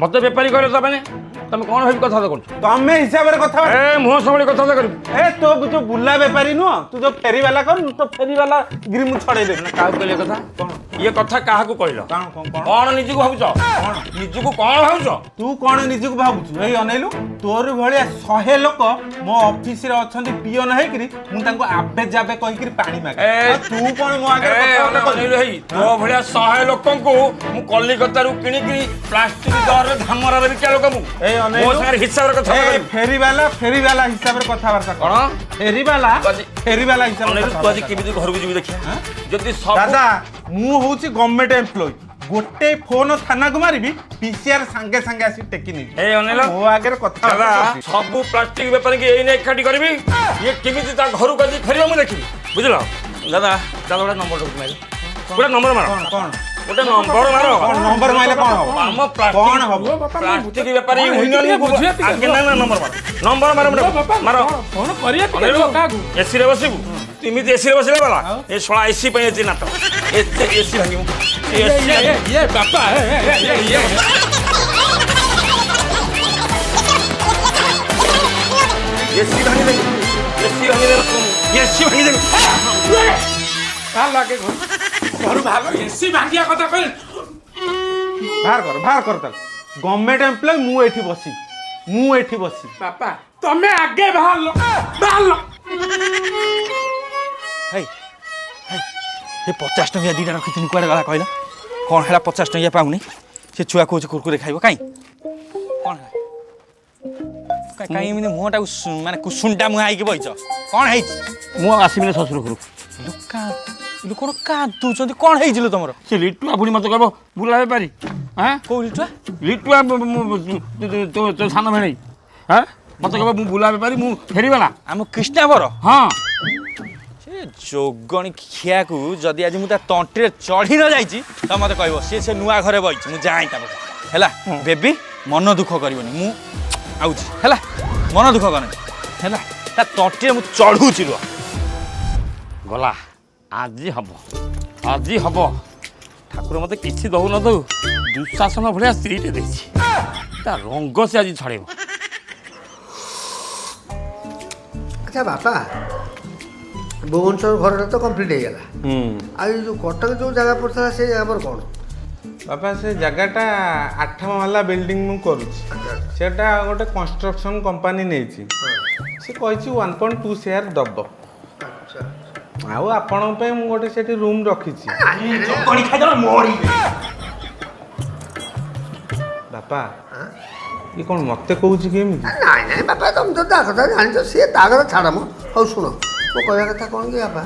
ମୋତେ ବେପାରୀ କହିଲ ତାମାନେ ତମେ କ'ଣ ଭାବି କଥାବାର୍ତ୍ତା କରୁଛ? ତମେ ହିସାବରେ କଥା ମୁହଁ ସବୁବେଳେ କଥାବାର୍ତ୍ତା କରିବୁ। ତୋ ଯୋଉ ବୁଲା ବେପାରୀ ନୁହଁ, ତୁ ଯୋଉ ଫେରିବାଲା କରୁ ତ ଫେରିବାଲା ଗିରି ମୁଁ ଛଡ଼େଇଦେବି। କାହାକୁ କହିଲେ କଥା? ଇଏ କଥା କାହାକୁ କହିଲ? କ'ଣ ନିଜକୁ ଭାବୁଛ? ନିଜକୁ କ'ଣ ଭାବୁଛ? ତୁ କ'ଣ ନିଜକୁ ଭାବୁଛୁ? ଏଇ ଅନେଇଲୁ, ତୋର ଭଳିଆ 100 ଲୋକ ମୋ ଅଫିସରେ ଅଛନ୍ତି ପିଅନ ହେଇକିରି, ମୁଁ ତାଙ୍କୁ ଆବେ ଯାବେ କହିକିରି ପାଣି ମାଗେ। ତୁ କ'ଣ ମୋ ଆଗରେ ତୋ ଭଳିଆ 100 ଲୋକଙ୍କୁ ମୁଁ କଲିକତାରୁ କିଣିକିରି ପ୍ଲାଷ୍ଟିକ ଦରରେ ଧାମରାରେ ବିକା ଲୋକ ମୁଁ। ମୋ ସାଙ୍ଗରେ ହିସାବରେ କଥା ଫେରିବାଲା ହିସାବରେ କଥାବାର୍ତ୍ତା କ'ଣ? ଫେରିବାଲା ହିସାବରେ ତୁ ଆଜି କେମିତି ଘରକୁ ଯିବି ଦେଖିଆ? ଯଦି ଦାଦା ମୁଁ ହଉଛି ଗଭର୍ଣ୍ଣମେଣ୍ଟ ଏମ୍ପ୍ଲୟି, ଗୋଟେ ଫୋନ ଥାନାକୁ ମାରିବି, PCR ସାଙ୍ଗେ ସାଙ୍ଗେ ଆସି ଟେକି ନେଇଯିବି। ମୋ ଆଗରେ କଥା ସବୁ ପ୍ଲାଷ୍ଟିକ ବେପାରୀକି ଏଇନେ ଏକାଠି କରିବି। ଇଏ କେମିତି ତା ଘରକୁ ଆଜି ଫେରିବ ମୁଁ ଦେଖିବି। ବୁଝିଲ ଦାଦା? ଗୋଟେ ନମ୍ବର ମାର। ଗୋଟେ ନମ୍ବର ମାର। ଗୋଟେ ନମ୍ବର ମାର। ନମ୍ବର ମାରିଲେ କ'ଣ ହବ? ଆମ ପ୍ଲାଷ୍ଟିକ ବେପାରୀ ନମ୍ବର ମାର। ଏସିରେ ବସିବୁ, ଏମିତି ଏସିରେ ବସିଲେ ଗଲା। ଏ ଶଳା ଏସି ପାଇଁ ଏତେ ନାଟ, ଏସି ଭାଙ୍ଗିବୁ। ବାପା ଏସି ଭାଙ୍ଗିଦେବି। ଘରୁ ବାହାର ଏସି ଭାଙ୍ଗିବା କଥା କହିଲେ। ବାହାର କର ତାହେଲେ। ଗଭର୍ଣ୍ଣମେଣ୍ଟ ଏମ୍ପ୍ଲୟି ମୁଁ ଏଠି ବସି। ବାପା ତମେ ଆଗେ ବାହାରିଲ। ଏ 50 ଟଙ୍କିଆ 2ଟା ରଖିଥିଲି, କୁଆଡ଼େ ଗଲା କହିଲ? କ'ଣ ହେଲା 50 ଟଙ୍କିଆ ପାଉନି? ସେ ଛୁଆ କହୁଛି କୁରକୁରେ ଖାଇବ, କାଇଁ କ'ଣ ହେଲା? କାଇଁ ଏମିତି ମୁହଁଟାକୁ ମାନେ କୁସୁଣ୍ଡା ମୁହଁ ହେଇକି ବଇଛ, କ'ଣ ହେଇଛି? ମୁଁ ଆସିବିନି ଶ୍ୱଶୁର ଘରକୁ। କ'ଣ କାନ୍ଦୁଛନ୍ତି, କ'ଣ ହେଇছিল ତମର? ସେ ଲିଟୁଆ ପୁଣି ମୋତେ କହିବ ବୁଲା ବେପାରୀ। କୋଉ ଲିଟୁଆ? ଲିଟୁଆ ତୋ ସାନ ଭେଣେଇ। ମୋତେ କହିବ ମୁଁ ବୁଲା ବେପାରୀ, ମୁଁ ଫେରିବାଲା। ଆମ କ୍ରିଷ୍ଣା ବର? ହଁ। ସେ ଯୋଗଣୀ ଖିଆକୁ ଯଦି ଆଜି ମୁଁ ତା ତଣ୍ଟିରେ ଚଢ଼ି ନ ଯାଇଛି ତ ମୋତେ କହିବ ସେ ନୂଆ ଘରେ ବଇଛି, ମୁଁ ଯାଏଁ ତା ପାଖକୁ। ହେଲା ବେବି, ମନ ଦୁଃଖ କରିବନି, ମୁଁ ଆଉଛି। ହେଲା ମନ ଦୁଃଖ କରନି, ହେଲା ତା ତଣ୍ଟିରେ ମୁଁ ଚଢ଼ୁଛି। ରୁହ ଗଲା, ଆଜି ହବ। ଠାକୁର ମୋତେ କିଛି ଦଉ ନ ଦଉ ଦୁଃଶାସନ ଭଳିଆ ସ୍ତ୍ରୀଟେ ଦେଇଛି, ତା ରଙ୍ଗ ସେ ଆଜି ଛଡ଼େଇବ। ଆଚ୍ଛା ବାପା, ଭୁବନେଶ୍ୱର ଘରଟା ତ କମ୍ପ୍ଲିଟ୍ ହେଇଗଲା। ଆଉ ଏଇ ଯେଉଁ କଟକ ଯେଉଁ ଜାଗା ପଡ଼ିଥିଲା ସେ ଆମର କ'ଣ? ବାପା ସେ ଜାଗାଟା 8 ମହଲା ବିଲ୍ଡିଂ ମୁଁ କରୁଛି। ସେଟା ଗୋଟେ କନଷ୍ଟ୍ରକ୍ସନ୍ କମ୍ପାନୀ ନେଇଛି। ସେ କହିଛି 1.2 ସେୟାର ଦବ। ଆଉ ଆପଣଙ୍କ ପାଇଁ ମୁଁ ଗୋଟେ ସେଠି ରୁମ୍ ରଖିଛି। ବାପା ଇଏ କ'ଣ ମୋତେ କହୁଛି କି ଏମିତି? ନାଇଁ ନାଇଁ ବାପା ତମେ ତ ତା କଥା ଜାଣିଛ ସିଏ ତା କଥା ଛାଡ଼ ମ। ହଉ ଶୁଣ ମୋ କହିବା କଥା କ'ଣ କି ବାପା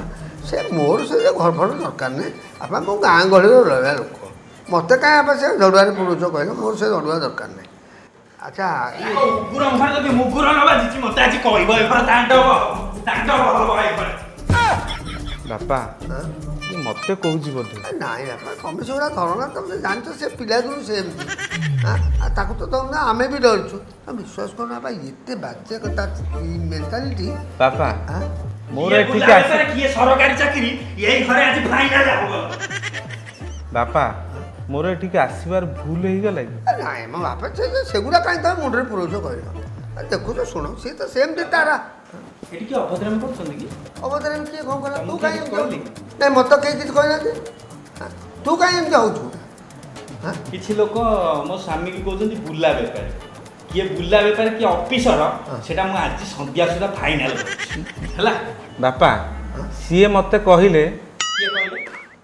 ସେ ମୋର ସେ ଘର ଫର ଦରକାର ନାହିଁ ବାପା ମୁଁ ଗାଁ ଗହଳିରେ ରହିବା ଲୋକ ମୋତେ କାହିଁ ବାପା ସେ ଝଡ଼ୁଆରେ ପୁରୁଷ କହିଲେ ମୋର ସେ ଝଡ଼ୁଆ ଦରକାର ନାହିଁ। ଆଚ୍ଛା ମୁଗୁର ମୁହଁରେ ଯଦି ମୁଗୁର ନ ବାଜିଛି ମୋତେ ଆଜି କହିବ ଏ ଘର ତାଣ୍ଡବ ହବ ଏ ଘରେ। ବାପା ମୋତେ କହୁଛି ବୋଧେ। ନାଇଁ ବାପା ତମେ ସେଗୁଡ଼ା ଧର ନା ତମେ ଜାଣିଛ ସେ ପିଲାଦିନୁ ସେ ଏମିତି ତାକୁ ତ ତମେ ଆମେ ବି ଡରୁଛୁ ବିଶ୍ୱାସ କରୁନ ବାପା ଏତେ ବାଜେ କଥା ମେଣ୍ଟାଲିଟି। ବାପା ମୋର ଏଠିକି କିଏ ସରକାରୀ ଚାକିରି ଏଇ ଘରେ ଆଜି ଫାଇନାଲ ହବ। ବାପା ମୋର ଏଠିକି ଆସିବାର ଭୁଲ ହେଇଗଲା କି? ନାଇଁ ମୋ ବାପା ସେଗୁଡ଼ା କାହିଁ ତମେ ମୁଣ୍ଡରେ ପୁରଉଛ କହିଲ ଦେଖୁଛ ଶୁଣ ସିଏ ତ ସେମିତି ତାରା ଏଠି କିଏ ଅଭଦ୍ରାମି କରୁଛନ୍ତି କି? ଅବଦାନ କିଏ କ'ଣ କଲା ତୁ କାହିଁ ଏମିତି ହଉଛୁ? ନାଇଁ ମୋତେ କେହି କିଛି କହିନାହାନ୍ତି ତୁ କାହିଁ ଏମିତି ହଉଛୁ? କିଛି ଲୋକ ମୋ ସ୍ୱାମୀକି କହୁଛନ୍ତି ବୁଲା ବେପାରୀ କିଏ ବୁଲା ବେପାରୀ କିଏ ଅଫିସର ସେଟା ମୁଁ ଆଜି ସନ୍ଧ୍ୟା ସୁଦ୍ଧା ଫାଇନାଲ ହେଲା। ବାପା ସିଏ ମୋତେ କହିଲେ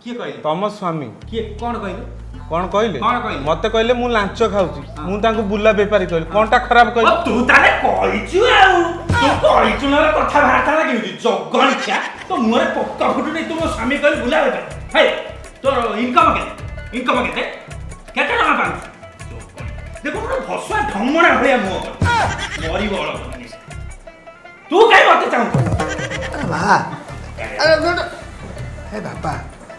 କିଏ କହିଲେ ତମ ସ୍ୱାମୀ କିଏ କ'ଣ କହିଲେ? କ'ଣ କହିଲେ? କ'ଣ କହିଲେ? ମୋତେ କହିଲେ ମୁଁ ଲାଞ୍ଚ ଖାଉଛି ମୁଁ ତାଙ୍କୁ ବୁଲା ବେପାରୀ କହିଲି କଣଟା ଖରାପ କହିଲି? ତୁ ତାହେଲେ କହିଛୁ ଆଉ ତୁ କହିଛୁ ନହେଲେ କଥାବାର୍ତ୍ତା କେମିତି ଜଗଣିକ୍ଷା ତ ମୁହଁରେ ପକ୍କା ଫୁଟୁ ନେଇ ତୁ ମୋ ସ୍ୱାମୀ କହିଲି ବୁଲା ବେପାରୀ ହେ ତୋର ଇନକମ୍ କେତେ କେତେ ଟଙ୍କା ପାଉଛୁ? ଦେଖୁ ଗୋଟେ ଭସୁଆ ଢମଣା ଭଳିଆ ମୁହଁ ମରିବ ତୁ କାହିଁ ମୋତେ ଚାହୁଁଛୁ? ହେ ବାପା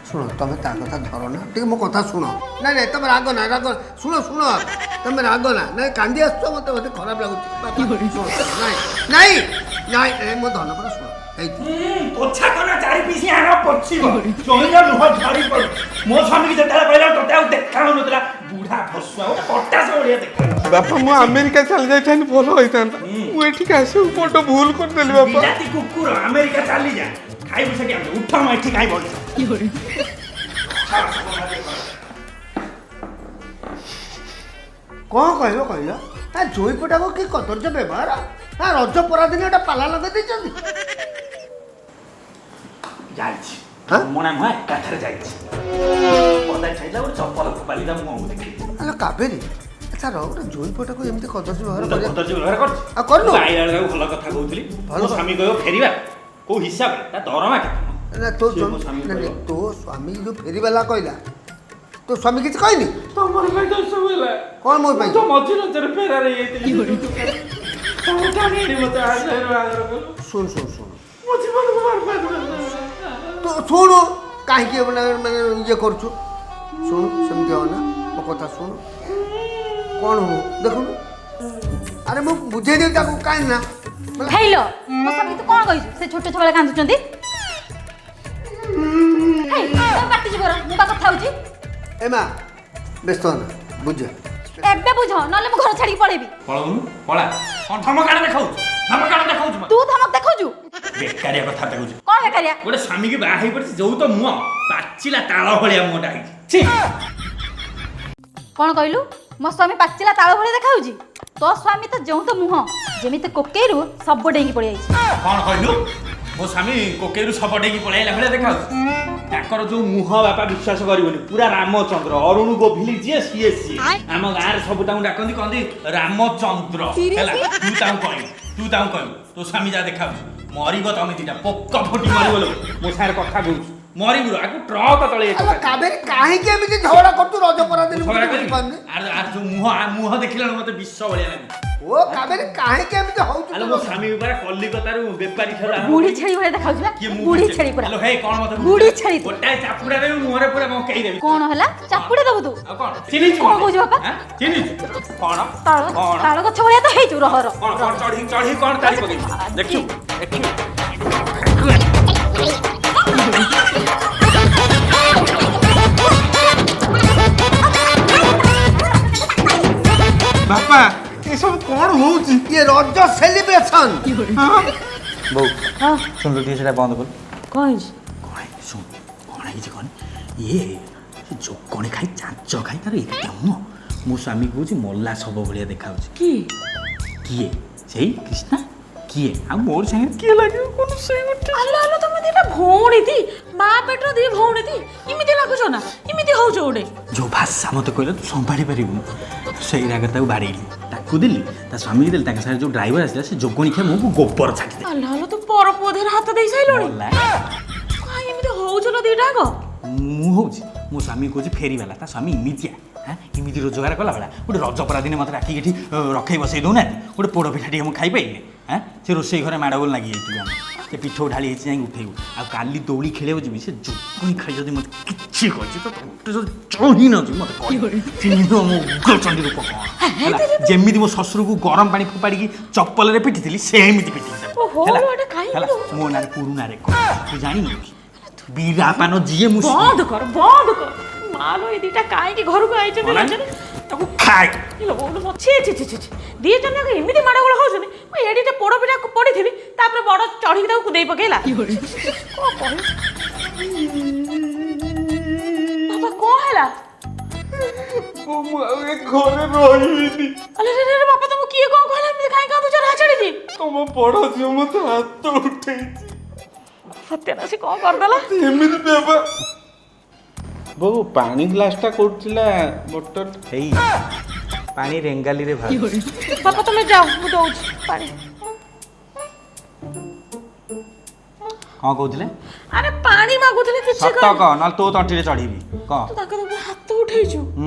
ଶୁଣ ତମେ ତା କଥା ଧର ନା ଟିକେ ମୋ କଥା ଶୁଣ। ନାଇଁ ନାଇଁ ତମେ ରାଗ ନା ଶୁଣ ତମେ ରାଗ ନା ନାଇଁ କାନ୍ଦି ଆସୁଛ ମୋତେ ମୋତେ ଖରାପ ଲାଗୁଛି। ନାଇଁ ନାଇଁ ମୋ ଧନ ପରା ଶୁଣ ପୋଛା କନା ଚାରି ପିସି ଆଣ ପଛିବ ଚଳିଲ ଲୁହ ଝରି ପଡୁ ମୋ ସ୍ୱାମୀକି ଯେତେବେଳେ କହିଲା ତୋତେ ଆଉ ଦେଖାଉନଥିଲା ବୁଢା ଭସୁଆ ଗୋଟେ ପଟାସ ଭଳିଆ ଦେଖା। ବାପା ମୁଁ ଆମେରିକା ଚାଲି ଯାଇଥାନ୍ତି ଭଲ ହେଇଥାନ୍ତା ମୁଁ ଏଠିକି ଆସିବୁ ବଡ଼ ଭୁଲ କରିଦେଲି ବାପା। ବିଲାତି କୁକୁର ଆମେରିକା ଚାଲିଯା ଖାଇବୁ ସେଠି ଆମେ ଉଠ ମୁଁ ଏଠି କାଇଁ ବଢି କ'ଣ କହିଲ ଜୋଇପଟାକୁ କି କଦର୍ଯ୍ୟ ବ୍ୟବହାର ରଜ ପରାଦିନ ଗୋଟେ ପାଲା ଲଗେଇ ଦେଇଛନ୍ତି। ଯାଇଛି ମଣା ମୁହାଁ ଏକାଥରେ ଯାଇଛି ପଦା ଛାଇଲା ଗୋଟେ ଚପଲ ଫୋପାଲିଲା ମୁହଁକୁ ଦେଖି ଆଲୋ କାବେରୀ ଆଚ୍ଛା ଗୋଟେ ଜୋଇପଟାକୁ ଏମିତି କଦର୍ଯ୍ୟ ବ୍ୟବହାର ବ୍ୟବହାର କରୁଛି ଆଉ କରୁନୁ ଭଲ କଥା କହୁଥିଲି ମୋ ସ୍ୱାମୀ କହିବ ଫେରିବା କୋଉ ହିସାବରେ ତା ଦରମା କେତେ? ତୋ ସ୍ୱାମୀ ଯୋଉ ଫେରିବାଲା କହିଲା ତୋ ସ୍ୱାମୀ କିଛି କହିନି? ତମର ପାଇଁ ଦୋଷ ହେଲା କ'ଣ ମୋ ପାଇଁ? ତ ମଝି ରଜରେ ଫେରାର ହେଇଯାଇଥିଲି ଶୁଣ ମୋ ଜୀବନକୁ ବର୍ବାଦ କରିଦେଲା। ତୁ ଶୁଣୁ କାହିଁକି ମାନେ ଇଏ କରୁଛୁ ଶୁଣୁ ସେମିତି ହବ ନା ମୋ କଥା ଶୁଣୁ କ'ଣ ହଉ ଦେଖୁନୁ ଆରେ ମୁଁ ବୁଝେଇଦେବି ତାକୁ କାହିଁକି ନା ଖାଇଲ ମୋ ସ୍ୱାମୀ ତୁ କ'ଣ କହିଛୁ ସେ ଛୋଟ ଛୁଆ କାନ୍ଦୁଛନ୍ତି ପାଟି ଯିବ ମୁଁ ବା କଥା ହଉଛି ଏ ମା ବ୍ୟସ୍ତ ନା ବୁଝ ଏବେ ବୁଝ ନହେଲେ ମୁଁ ଘର ଛାଡ଼ିକି ପଳେଇବି। ପଳଉନୁ ପଳା କ'ଣ ଧମକାଣ ଦେଖାଉଛୁ ତୁ ଧମକ ଦେଖାଉଛୁ ବେକାରିଆ କଥା ଦେଖୁଛୁ କ'ଣ ବେକାରିଆ ଗୋଟେ ସ୍ୱାମୀକି ବାହା ହେଇ ପଡ଼ିଛି ଯୋଉ ତ ମୁହଁ ପାଚିଲା ତାଳ ଭଳିଆ ମୁହଁଟା ହେଇଛି କ'ଣ କହିଲୁ ମୋ ସ୍ୱାମୀ ପାଚିଲା ତାଳ ଭଳିଆ ଦେଖାଉଛି ତୋ ସ୍ୱାମୀ ତ ଯେଉଁ ତ ମୁହଁ ଯେମିତି କୋକେଇରୁ ସବୁ ଡେଇଁକି ପଳେଇଯାଇଛି। କ'ଣ କହିଲୁ ମୋ ସ୍ୱାମୀ କୋକେଇରୁ ସବ ଡେଇଁକି ପଳେଇଲା ଭଳିଆ ଦେଖାଉଛି ତାଙ୍କର ଯୋଉ ମୁହଁ ବାପା ବିଶ୍ୱାସ କରିବନି ପୁରା ରାମଚନ୍ଦ୍ର ଅରୁଣ ଗୋଭିଲି ଯିଏ ସିଏ ଆମ ଗାଁରେ ସବୁ ତାଙ୍କୁ ଡାକନ୍ତି କହନ୍ତି ରାମଚନ୍ଦ୍ର ହେଲା ତୁ ତାଙ୍କୁ କହିବୁ ତୋ ସ୍ୱାମୀ ଯାହା ଦେଖାଉଛି ମରିବ ତମେ ଦିଟା ପୋକ ଫୁଟି ମରିବ ମୋ ସାଙ୍ଗରେ କଥା କହୁଛୁ ମରିବୁ ଆକୁ ଟ୍ରକ୍ ତଳେ କାବେରୀ କାହିଁକି ଏମିତି ଝଗଡ଼ା କରୁଛୁ ରଜ ପରାଦିନ ଯୋଉ ମୁହଁ ଦେଖିଲାଣି ମତେ ବିଷ ଭଳିଆ ଲାଗେ। ଓ କାବେରୀ କାହିଁକି ଏମିତି ହଉଛୁ? ଆଲୋ ମୋ ସ୍ୱାମୀ ପରା କଲିକତାରୁ ବେପାରୀ ଠାରୁ ବୁଢୀ ଛେଳି ଭଳିଆ ଦେଖାଉଛି ବା ବୁଢୀ ଛେଳି ପୁରା ଆଲୋ ହେ କ'ଣ ମତେ ବୁଢୀ ଛେଳି ଗୋଟାଏ ଚାପୁଡ଼ା ଦେବି ମୁହଁରେ ପୁରା କ'ଣ କେହି ଦେବି କ'ଣ ହେଲା ଚାପୁଡ଼ା ଦେବୁ ତୁ ଆଉ କ'ଣ ଚିନିଛୁ କ'ଣ କହୁଛୁ ବାପା ଚିନିଛୁ କ'ଣ ତାଳ ଗଛ ଭଳିଆ ତ ହେଇଛୁ ରହର କ'ଣ ଚଢ଼ି କ'ଣ ତାଳି ପକେଇଛୁ ଦେଖିଛୁ ବାପା ଏସବୁ କ'ଣ ହଉଛି? ଇଏ ରଜ ସେଲିବ୍ରେସନ୍ ବୋଉ ଶୁଣିଲୁ ଟିକେ ସେଟା ବନ୍ଦ କଲୁ କ'ଣ ହେଇଛି ଶୁଣ କ'ଣ ହେଇଛି କ'ଣ ଇଏ ଯୋଗଣି ଖାଇ ଚାଞ୍ଚ ଖାଇ ତାର ଏତେ ମୁହଁ ମୋ ସ୍ୱାମୀ କହୁଛି ମଲା ସବୁ ଭଳିଆ ଦେଖାଉଛି କିଏ ସେଇ କୃଷ୍ଣା କିଏ ଆଉ ମୋର ସାଙ୍ଗରେ କିଏ ଲାଗିବ କ'ଣ ସେଇ ଗୋଟେ ଆଲୋ ତମେ ଦିଟା ଭଉଣୀ ତି ମା ପେଟର ଦି ଭଉଣୀ ତି ଏମିତି ଲାଗୁଛ ନା ଏମିତି ହଉଛ ଗୋଟେ ଯୋଉ ଭାଷା ମତେ କହିଲା ତୁ ସମ୍ଭାଳି ପାରିବୁନି ସେଇ ରାଗରେ ତାକୁ ବାଡ଼େଇଲି ତା ଦେଲି ତା ସ୍ୱାମୀକି ଦେଲି ତାଙ୍କ ସାଙ୍ଗରେ ଯେଉଁ ଡ୍ରାଇଭର ଆସିଲା ସେ ଯୋଗଣୀ ଖିଆ ମୁହଁକୁ ଗୋବର ଛାଟିଦେଲି। ଆଲୋ ଆଲୋ ତୁ ପର ପୁଅ ଦେହରେ ହାତ ଦେଇ ସାଇଲୁଣି କାଇଁ ଏମିତି ହଉଛ ଲୋ ଦିଟାକ? ମୁଁ ହଉଛି ମୋ ସ୍ୱାମୀ କହୁଛି ଫେରିବାଲା ତା ସ୍ୱାମୀ ଏମିତିଆ ଏମିତି ରୋଜଗାର କଲା ଭଳିଆ ଗୋଟେ ରଜ ପରା ଦିନେ ମୋତେ ରାଖିକି ଏଠି ରଖେଇ ବସେଇ ଦେଉନାହାନ୍ତି ଗୋଟେ ପୋଡ଼ ପିଠା ଟିକେ ମୁଁ ଖାଇପାରିଲି ସେ ରୋଷେଇ ଘରେ ମାଡ଼ ଗୋଳ ଲାଗି ଯାଇଥିଲି ଆମେ ସେ ପିଠ ଢାଳି ହେଇଛି ଯାଇକି ଉଠେଇବୁ ଆଉ କାଲି ଦୌଡ଼ି ଖେଳିବାକୁ ଯିବି ସେ ଯୋଗୁଣି ଖାଇ ଯଦି ମୋତେ କିଛି କହିଛି ତ ଚହି ନଯିବି ମୋତେ ଚିହ୍ନିବ ମୋ ଉଗ୍ରଚଣ୍ଡୀ ରୂପ କ'ଣ ହେଲା ଯେମିତି ମୋ ଶ୍ୱଶୁରକୁ ଗରମ ପାଣି ଫୋପାଡ଼ିକି ଚପଲରେ ପିଟିଥିଲି ସେମିତି ପିଟିଥିଲି ହେଲା ମୋ ନାଁରେ ପୁରୁଣାରେ ତୁ ଜାଣିନୁ କି ବିରାପାନ ଯିଏ ମୁଁ ବନ୍ଦ କର ମାଲୋ ଏ ଦିଟା କାହିଁକି ଘରକୁ ଆଇଛନ୍ତି ତାକୁ ଖାଏ ଛି ଛି ଛି ଛି ଦି ଜଣ ଯାକ ଏମିତି ମାଡ଼ଗୋଳ ହଉଛନ୍ତି ମୁଁ ଏଡ଼ିଟେ ପୋଡ଼ ପିଠା ପଡ଼ିଥିବି ତାପରେ ବଡ଼ ଚଢ଼ିକି ତାକୁ କୁଦେଇ ପକେଇଲା କ'ଣ କହିବି ବାପା କ'ଣ ହେଲା? ମୁଁ ଆଉ ଏ ଘରେ ରହିବିନି। ଆରେ ବାପା ତମକୁ କିଏ କ'ଣ କହିଲା ଏମିତି କାହିଁ କାନ୍ଦୁଛ ରାହା ଛାଡ଼ିଛି? ତମ ବଡ଼ ଝିଅ ମୋତେ ହାତ ଉଠେଇଛି। ସତ୍ୟନାଶ କ'ଣ କରିଦେଲା? ଏମିତି ଦେବା ବୋଉ ପାଣି ଗ୍ଲାସଟା କୋଉଠିଥିଲା ବୋଟଲ ହେଇ ପାଣି ରେଙ୍ଗାଲିରେ ଭାଇ ବାପା ତମେ ଯାଅ ମୁଁ ଦଉଛି ପାଣି। କ'ଣ କହୁଥିଲେ? ଆରେ ପାଣି ମାଗୁଥିଲେ କିଛି ସତ କହ ନହେଲେ ତୋ ତଣ୍ଟିରେ ଚଢ଼ିବି କହ। ତୁ ତାଙ୍କ ଉପରେ ହାତ ଉଠେଇଛୁ?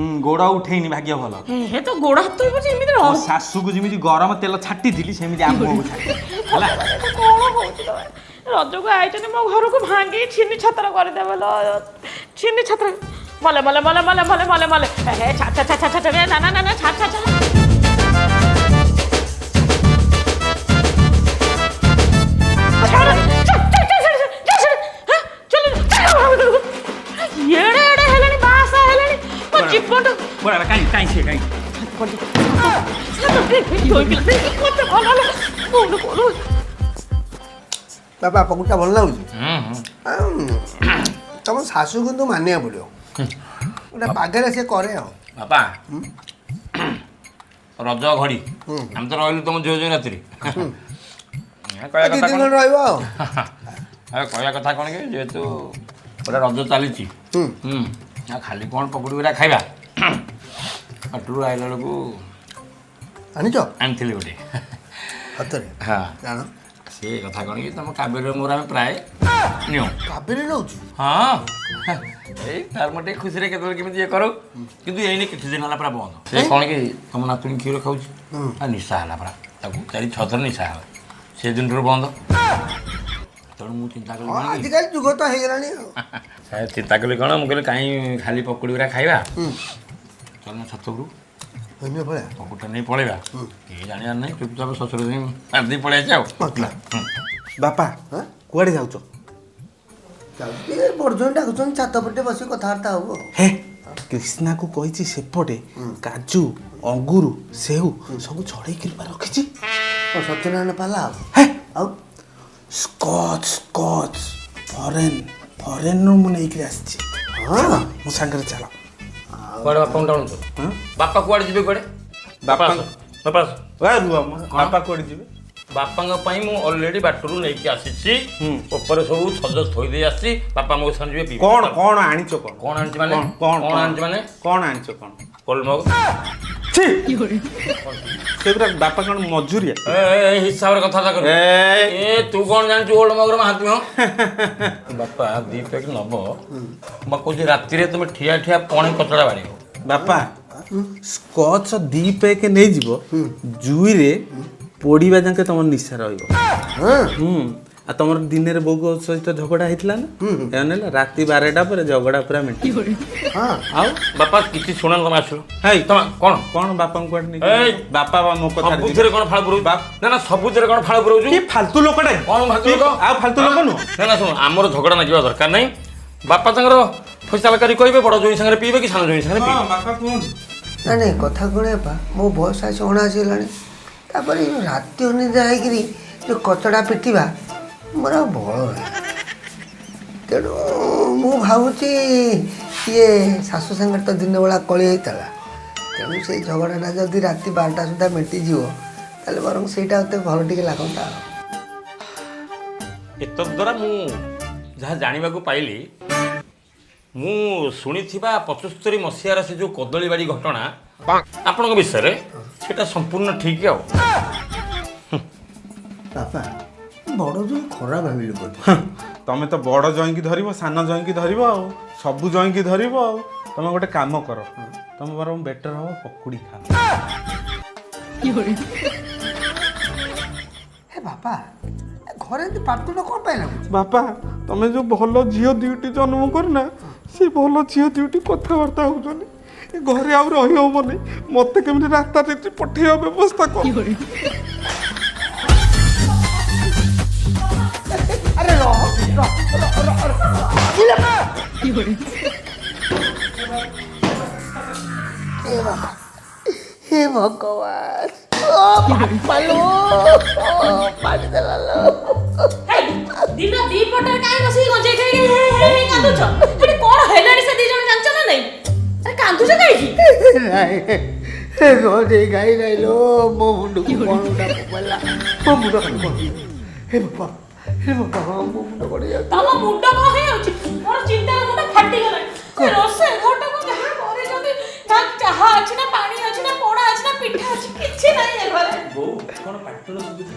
ଗୋଡ଼ ଉଠେଇନି ଭାଗ୍ୟ ଭଲ। ହେ ତ ଗୋଡ଼ ହାତ ହେଇପଛି ଏମିତି ମୋ ଶାଶୁକୁ ଯେମିତି ଗରମ ତେଲ ଛାଟିଥିଲି ସେମିତି ଆମ ମୁହଁକୁ ଛାଟି ହେଲା। କ'ଣ ହଉଛି ରଜକୁ ଆଇଛନ୍ତି ମୋ ଘରକୁ ଭାଙ୍ଗି ଛିନି ଛାତ୍ର କରିଦେବେ ଲୋ ଛିନି ଛାତ୍ର ମଲେ ମଲେ ମଲେ ମଲେ ମଲେ ମଲେ ମଲେ ହେ ଛା ଛା ଛା ଛା ଛା ନା ନା ନା ଛା ଛା ଛା ଏଡ଼େ ଏଡ଼େ ହେଲେଣି ବାସ ହେଲେଣି ମୋ ଜୀବନ କାହିଁ କାହିଁ ସିଏ କାହିଁ ବାପା ପକୁଡ଼ିଟା ଭଲ ଲାଗୁଛି ତମ ଶାଶୁ କିନ୍ତୁ ମାନିବାକୁ ପଡ଼ିବ ଗୋଟେ ପାଗରେ ସେ କରେ ଆଉ ବାପା ରଜ ଘଡ଼ି ଆମେ ତ ରହିଲୁ ତମ ଝିଅ ରାତିରେ ଦି ଦିନ ରହିବ ଆଉ କହିବା କଥା କ'ଣ କି ଯେହେତୁ ଗୋଟେ ରଜ ଚାଲିଛି ଆଉ ଖାଲି କ'ଣ ପକୁଡ଼ି ଗୁଡ଼ା ଖାଇବା ପାଟରୁ ଆଇଲା ବେଳକୁ ଆଣିଛ ଆଣିଥିଲି ଗୋଟେ ହାତରେ ହଁ ଜାଣ ସେ କଥା କ'ଣ କି ତମ କାବେରୀର ମୋର ଆମେ ପ୍ରାୟ ନିଉ କାବେରୀ ନେଉଛୁ ହଁ ଏଇ ତାର ମୁଁ ଟିକେ ଖୁସିରେ କେତେବେଳେ କେମିତି ଇଏ କରୁ କିନ୍ତୁ ଏଇନେ କିଛି ଦିନ ହେଲା ପୁରା ବନ୍ଦ ସେ କ'ଣ କି ତମ ନାତୁଣୀ କ୍ଷୀର ଖାଉଛି ଆଉ ନିଶା ହେଲା ପୁରା ତାକୁ 4-6 ଥର ନିଶା ହେଲା ସେ ଦିନଠାରୁ ବନ୍ଦ ତେଣୁ ମୁଁ ଚିନ୍ତା କଲି ଆଜିକାଲି ଯୁଗ ତ ହେଇଗଲାଣି ଆଉ ଚିନ୍ତା କଲି କ'ଣ ମୁଁ କହିଲି କାହିଁ ଖାଲି ପକୁଡ଼ି ଗୁଡ଼ା ଖାଇବା ଚାଲୁନ ଛାତକୁ ପକୁଡ଼ିଟା ନେଇ ପଳେଇବା କେହି ଜାଣିବାର ନାହିଁ ଚୁପଚାପ ଶ୍ୱଶୁର ଯାଇ ମାରିଦେଇ ପଳେଇ ଆସିଛି ଆଉ ବାପା କୁଆଡ଼େ ଯାଉଛ? ବର୍ଜନ ଡାକୁଛନ୍ତି ଛାତ ପଟେ ବସି କଥାବାର୍ତ୍ତା ହବ ହେ କ୍ରିଷ୍ଣାକୁ କହିଛି ସେପଟେ କାଜୁ ଅଙ୍ଗୁର ସେଉ ସବୁ ଛଡ଼େଇକି ରଖିଛି ସତ୍ୟନାରାୟଣ ପାଲା ଆଉ ସ୍କଚ୍ ଫରେନ୍ରୁ ମୁଁ ନେଇକିରି ଆସିଛି ହଁ ମୋ ସାଙ୍ଗରେ ଚାଲ କୁଆଡ଼େ ବାପାଙ୍କୁ ଟାଣୁଛୁ ବାପା କୁଆଡ଼େ ଯିବେ କୁଆଡ଼େ ବାପା ବାପା କୁଆଡ଼େ ଯିବେ ବାପାଙ୍କ ପାଇଁ ମୁଁ ଅଲରେଡି ବାଟରୁ ନେଇକି ଆସିଛି ଉପରେ ସବୁ ସଜ ଥୋଇ ଦେଇ ଆସିଛି ବାପା ମୋ ସାଙ୍ଗେ ଯିବେ ପିଇବେ କ'ଣ ଆଣିଛ କ'ଣ ଆଣିଛି ମାନେ କ'ଣ ଆଣିଛି ମାନେ କ'ଣ ଆଣିଛ କ'ଣ କୋଲମଗ ସେଗୁଡ଼ା ବାପା କ'ଣ ମଜୁରିଆ ହିସାବରେ କଥାବାର୍ତ୍ତା କର ଏ ତୁ କ'ଣ ଜାଣିଛୁ ଓଲ୍ଡ ମଗର ମାହାତ୍ମ୍ୟ ବାପା 2 ପ୍ୟାକ୍ ନବ ମୁଁ କହୁଛି ରାତିରେ ତମେ ଠିଆ ଠିଆ ପଣି କଚଡ଼ା ବାଡ଼ିବ ବାପା ସ୍କଚ୍ 2 ପ୍ୟାକ୍ ନେଇଯିବ ଜୁଇରେ ପୋଡ଼ିବା ଯାକେ ତମର ନିଶା ରହିବ ଆଉ ତମର ଦିନରେ ବୋଉ ସହିତ ଝଗଡ଼ା ହେଇଥିଲା ନା ନେଲା ରାତି 12ଟା ପରେ ଝଗଡ଼ା ପୁରା ମିଟିବ ଆଉ ବାପା କିଛି ଶୁଣ ତମେ ଆସିବ ହେଇ ତମେ କ'ଣ ବାପାଙ୍କୁ କୁଆଡ଼େ ନେଇ ବାପା ମୋ କଥା ସବୁଥିରେ କ'ଣ ଫାଳ ପୁରଉଛୁ ନା ସବୁଥିରେ କ'ଣ ଫାଳ ପୁରଉଛୁ କି ଫାଲତୁ ଲୋକଟା କ'ଣ ଫାଲତୁ ଲୋକ ଆଉ ଫାଲତୁ ଲୋକ ନୁହଁ ନା ଶୁଣ ଆମର ଝଗଡ଼ା ଲାଗିବା ଦରକାର ନାହିଁ ବାପା ତାଙ୍କର ଫଇସାଲା କରି କହିବେ ବଡ଼ ଜୋଇଁ ସାଙ୍ଗରେ ପିଇବେ କି ସାନ ଜୋଇଁ ସାଙ୍ଗରେ ପିଇବେ ବାପା କୁହନ୍ତୁ ନାଇଁ କଥା କ'ଣ ବାପା ମୋ ବୟସ ଆସି 79 ହେଲାଣି ତାପରେ ରାତି ଅନିଦ୍ରା ହେଇକିରି ଯେଉଁ କଚଡ଼ା ପିଟିବା ମୋର ଆଉ ବଳ ନାହିଁ ତେଣୁ ମୁଁ ଭାବୁଛି ଇଏ ଶାଶୁ ସାଙ୍ଗରେ ତ ଦିନ ବେଳା କଳି ହେଇଥିଲା ତେଣୁ ସେଇ ଝଗଡ଼ାଟା ଯଦି ରାତି 12ଟା ସୁଦ୍ଧା ମେଟିଯିବ ତାହେଲେ ବରଂ ସେଇଟା ମୋତେ ଭଲ ଟିକେ ଲାଗନ୍ତା ଆଉ ଏତଦ୍ୱାରା ମୁଁ ଯାହା ଜାଣିବାକୁ ପାଇଲି ମୁଁ ଶୁଣିଥିବା 75 ମସିହାର ସେ ଯେଉଁ କଦଳୀବାଡ଼ି ଘଟଣା ଆପଣଙ୍କ ବିଷୟରେ ସେଟା ସମ୍ପୂର୍ଣ୍ଣ ଠିକ୍ ଆଉ ବାପା ବଡ଼ ଯୋଉ ଖରାପ ଭାବିଲୁ ବୋଧେ। ତମେ ତ ବଡ଼ ଜଇଁକି ଧରିବ ସାନ ଜଇଁକି ଧରିବ ଆଉ ସବୁ ଜଇଁକି ଧରିବ ଆଉ ତମେ ଗୋଟେ କାମ କର ତମେ ବରଂ ବେଟର ହବ ପକୁଡ଼ି ଖାଅ। ହେ ବାପା ଘରେ ଏମିତି ପାଟୁଣ କ'ଣ ପାଇଁ ଲାଗୁଛି? ବାପା ତମେ ଯୋଉ ଭଲ ଝିଅ ଦୁଇଟି ଜନ୍ମ କରିନା ସେ ଭଲ ଝିଅ ଦୁଇଟି କଥାବାର୍ତ୍ତା ହଉଛନ୍ତି ଏ ଘରେ ଆଉ ରହି ହବନି ମତେ କେମିତି ରାସ୍ତାରେ ପଠେଇବା ବ୍ୟବସ୍ଥା କର। ଆରେ ରହ हे भगवान ଦିନ ଦି ପଟରେ କାଇଁ ବସିକି ଗଞ୍ଜେଇ ଖାଇକି କାନ୍ଦୁଛ? ଏଠି କଣ ହେଲାଣି ସେ ଦି ଜଣ ଜାଣିଛ ନା ନାଇଁ? ଆରେ କାନ୍ଦୁଛ କାହିଁକି? ଗାଈ ନାଇଲୋ ମୋ ମୁଣ୍ଡକୁ କଣ ପଡ଼ିଲା ମୋ ମୁଣ୍ଡ ହେ ବାପା ମୋ ମୁଣ୍ଡ ପଡ଼ି ଯାଉଛି। ତମ ମୁଣ୍ଡ କଣ ହେଇଯାଉଛି? ମୋର ଚିନ୍ତାରେ ମୁଣ୍ଡ ଫାଟିଗଲାଣି। ରୋଷେଇ ଘରଟାକୁ ଯାହା କରିଛନ୍ତି ନା ଚାହା ଅଛି ନା ପାଣି ଅଛି ନା ପୋଡ଼ା ଅଛି ନା ପିଠା ଅଛି କିଛି ନାହିଁ ଏ ଘରେ। ବୋଉ କ'ଣ ପାଟୁଣ ଶୁଭୁଛି?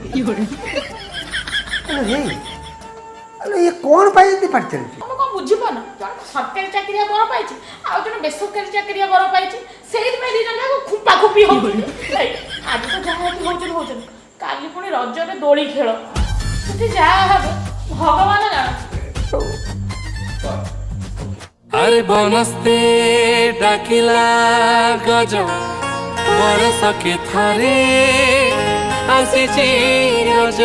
ଆଲୋ ଇଏ କ'ଣ ପାଇଁ ଏମିତି ପାଟି ଚାଲିଛି? ତମେ କଣ ବୁଝିପାରୁନ? ଜଣେ ସରକାରୀ ଚାକିରିଆ ବର ପାଇଛି ଆଉ ଜଣେ ବେସରକାରୀ ଚାକିରିଆ ବର ପାଇଛି ସେଇଥିପାଇଁ ଦି ଜଣ ଯାକ ଖୁମ୍ପା ଖୁମ୍ପି ହଉଛନ୍ତି। ଆଜି ତ ଯାହା ହଉଛନ୍ତି କାଲି ପୁଣି ରଜରେ ଦୋଳି ଖେଳ ସେଠି ଯାହା ହବ ଭଗବାନ ଜାଣନ୍ତି। अरे बनस्ते डाकिला गज बरस के थारे आसीची रज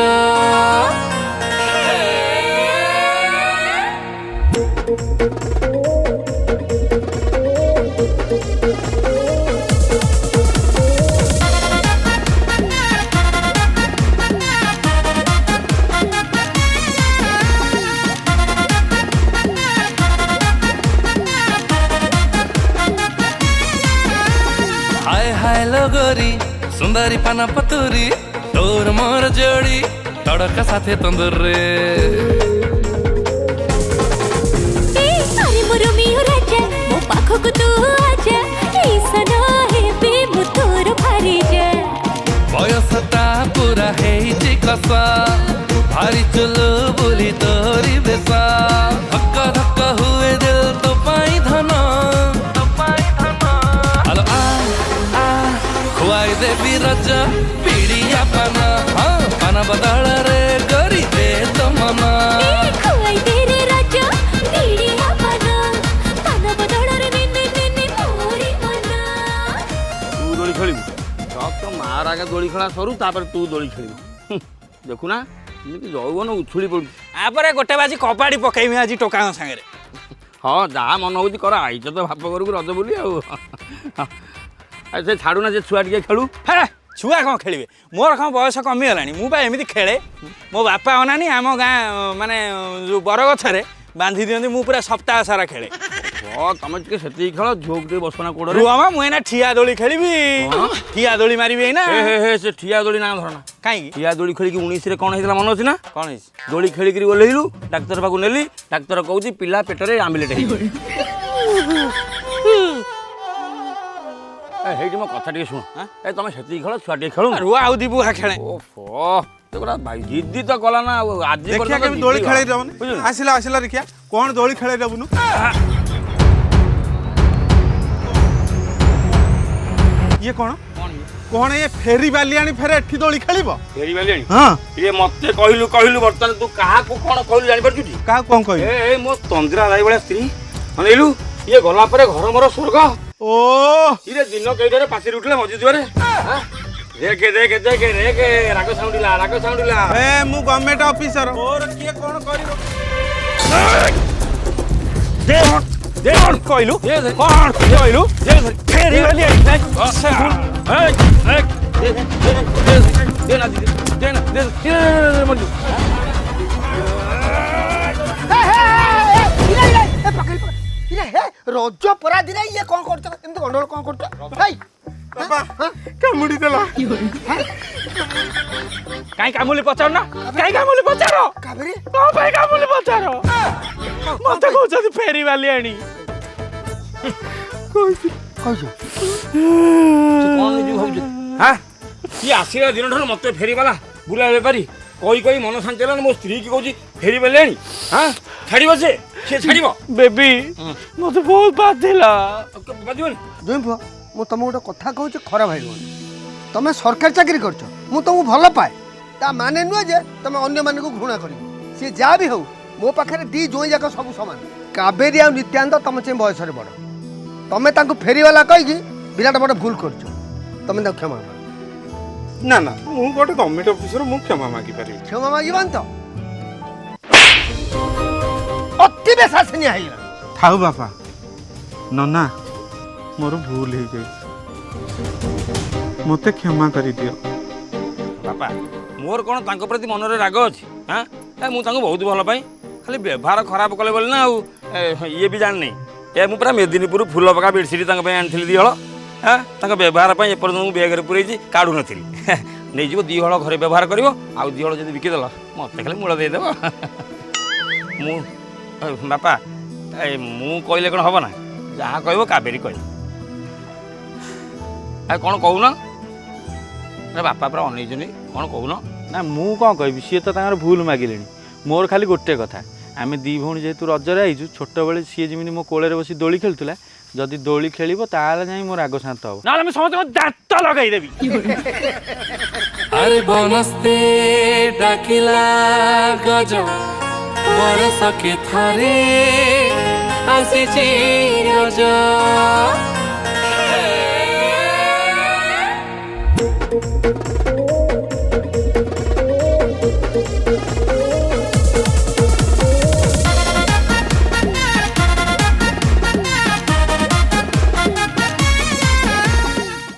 गोरी सुंदरी पाना पतुरी तोर मोर जोड़ी तड़का साथे तंदूर रे मोरो मियो राजा मो पाखो को तू आजा ऐसन है बे मो तोर भारी जा बयसता पूरा है चिकसा भारी चलो बोली तोरी बेसा धक्का धक्का हुए दिल तो पाई धना हेलो खुआई देवी रज पीड़िया पाना हाँ पाना बदल रे करी दे तो मना खुआई दे रे राजा पीड़िया पाना पाना बदल रे निन्ने निन्ने मोरी मना तू दोली खेलिबु तो मार आगे दोली खेला सरू तापर तू दोली खेलिबु देखु ना एमती जौवन उछुली पड़ू आपर गोटे बाजी कबाड़ी पकेइमी आज टोका सागे हाँ जहाँ मन हो कर आईच तो बाप घर को रज बोली से छाड़ू ना से छुआ टे खेलू हे छुआ कौन खेलिए मोर कौन बयस कमिगला मुझे एमती खेले मो बापा अनानी आम गाँ माने जो बरगछरे बांधी दिखती मुझे पूरा सप्ताह सारा खेले तुम टे से खेल झोक दे बसना कोड़ रुआ मुझे ठिया दोली खेली ठिया दोली मारि ना से ठिया दोली ना धरना कहीं ठिया दोली खेल 19 कौन होता मन अच्छी ना कौन दोली खेलिक ओह्लैलु डाक्तर पाक नेली डाक्तर कहूँ पिला पेटरे आम्लेट हेटी मो कथा टे शुण ए तुम से खेल छुआ टे खेलु रुआ आउ दीबू खेले ओहो तो भाई जिद्दी तो कला ना आज देखिया के दोली खेले रहबन आसिला आसिला देखिया कोन दोली खेले रहबनु ये कौन कौन ये फेरी बालियाणी फेरे एठी दोली खेलिबो फेरी बालियाणी हां ये मते कहलु बर्तन तू कहा को कोन कहलु जानि परछु टी का कोन कहि ए मो तंद्रा राई बळे स्त्री अनेलु ये गला परे घर मोर स्वर्ग ओ इरे दिन कइडरे पासी उठले मजि दुआरे हां देखे राग साउंडिला ए मु गवर्नमेंट ऑफिसर और किए कोन करिरो दे कहलु कौन कहलु फेरी वाली रज परा दिन ये कौन करछ एमती गंडोल कौन करछ भाई बाबा कामुडी देला काई कामुली पचार ना काई कामुली पचारो काबरे को भाई कामुली पचारो मते कहउछ फेरी वाली आनी କହିଛୁ କ'ଣ ହେଇଛି ଭାବୁଛୁ ହଁ କିଏ ଆସିଲା ଦିନଠାରୁ ମୋତେ ଫେରିବାଲା ବୁଲା ବେପାରୀ କହି ମନ ଶାନ୍ତି ହେଲାନି ମୋ ସ୍ତ୍ରୀ କି କହୁଛି ଫେରି ପାରିଲେଣି ହଁ ଛାଡ଼ିବ ସେ ଛାଡ଼ିବ ବେବି ମତେ ବହୁତ ବାଧିଲା। ବାଜିବନି ଜଇଁ ପୁଅ ମୁଁ ତମକୁ ଗୋଟେ କଥା କହୁଛି ଖରାପ ଭାବିବନି ତମେ ସରକାରୀ ଚାକିରି କରିଛ ମୁଁ ତମକୁ ଭଲ ପାଏ ତା ମାନେ ନୁହେଁ ଯେ ତମେ ଅନ୍ୟମାନଙ୍କୁ ଘୃଣା କରିବ ସିଏ ଯାହା ବି ହଉ ମୋ ପାଖରେ ଦି ଜଇଁ ଯାକ ସବୁ ସମାନ କାବେରୀ ଆଉ ନିତ୍ୟାନ୍ତ ତମ চেয়ে ବୟସରେ ବଡ଼ ତମେ ତାଙ୍କୁ ଫେରିବାଲା କହିକି ବିରାଟ ବଡ଼ ଭୁଲ କରୁଛ ତମେ ତାଙ୍କୁ କ୍ଷମା କର ନା ନା ମୁଁ ଗୋଟେ ଗଭର୍ଣ୍ଣମେଣ୍ଟ ଅଫିସର ମୁଁ କ୍ଷମା ମାଗିପାରିବି। କ୍ଷମା ମାଗିବାନି ତ ଅତି ବେଶାସିନିଆ ହେଇଗଲା ଥାଉ ବାପା ନନା ମୋର ଭୁଲ ହେଇଯାଇଛି ମୋତେ କ୍ଷମା କରିଦିଅ। ବାପା ମୋର କ'ଣ ତାଙ୍କ ପ୍ରତି ମନରେ ରାଗ ଅଛି ହଁ ମୁଁ ତାଙ୍କୁ ବହୁତ ଭଲ ପାଏ ଖାଲି ବ୍ୟବହାର ଖରାପ କଲେ ବୋଲି ନା ଆଉ ଇଏ ବି ଜାଣିନି ମୁଁ ପୁରା ମେଦିନୀପୁର ଫୁଲ ପକା ବେଡ଼ସିଟ୍ ତାଙ୍କ ପାଇଁ ଆଣିଥିଲି 2 ହଳ ତାଙ୍କ ବ୍ୟବହାର ପାଇଁ ଏପର୍ଯ୍ୟନ୍ତ ମୁଁ ବ୍ୟାଗରେ ପୁରେଇଛି କାଢ଼ୁନଥିଲି ନେଇଯିବ 2 ହଳ ଘରେ ବ୍ୟବହାର କରିବ ଆଉ 2 ହଳ ଯଦି ବିକିଦେଲ ମୋତେ ଖାଲି ମୂଳ ଦେଇଦେବ ମୁଁ ବାପା ମୁଁ କହିଲେ କ'ଣ ହେବ ନା ଯାହା କହିବ କାବେରୀ କହିବ ଆଉ କ'ଣ କହୁନ ବାପା ପୁରା ଅନେଇଛନ୍ତି କ'ଣ କହୁନ ନା ମୁଁ କ'ଣ କହିବି ସିଏ ତ ତାଙ୍କର ଭୁଲ ମାଗିଲେଣି ମୋର ଖାଲି ଗୋଟେ କଥା ଆମେ 2 ଭଉଣୀ ଯେହେତୁ ରଜରେ ଆଇଛୁ ଛୋଟବେଳେ ସିଏ ଯେମିତି ମୋ କୋଳରେ ବସି ଦୋଳି ଖେଳୁଥିଲା ଯଦି ଦୋଳି ଖେଳିବ ତାହେଲେ ଯାଇ ମୋ ରାଗ ଶାନ୍ତ ହବ ନହେଲେ ଆମେ ସମସ୍ତଙ୍କ ଦାନ୍ତ ଲଗାଇଦେବି। ଆରେ ବନସ୍ତେ ଡାକିଲା ଗଜ ବରଷକେ ଥରେ ଆସିଛି ରଜ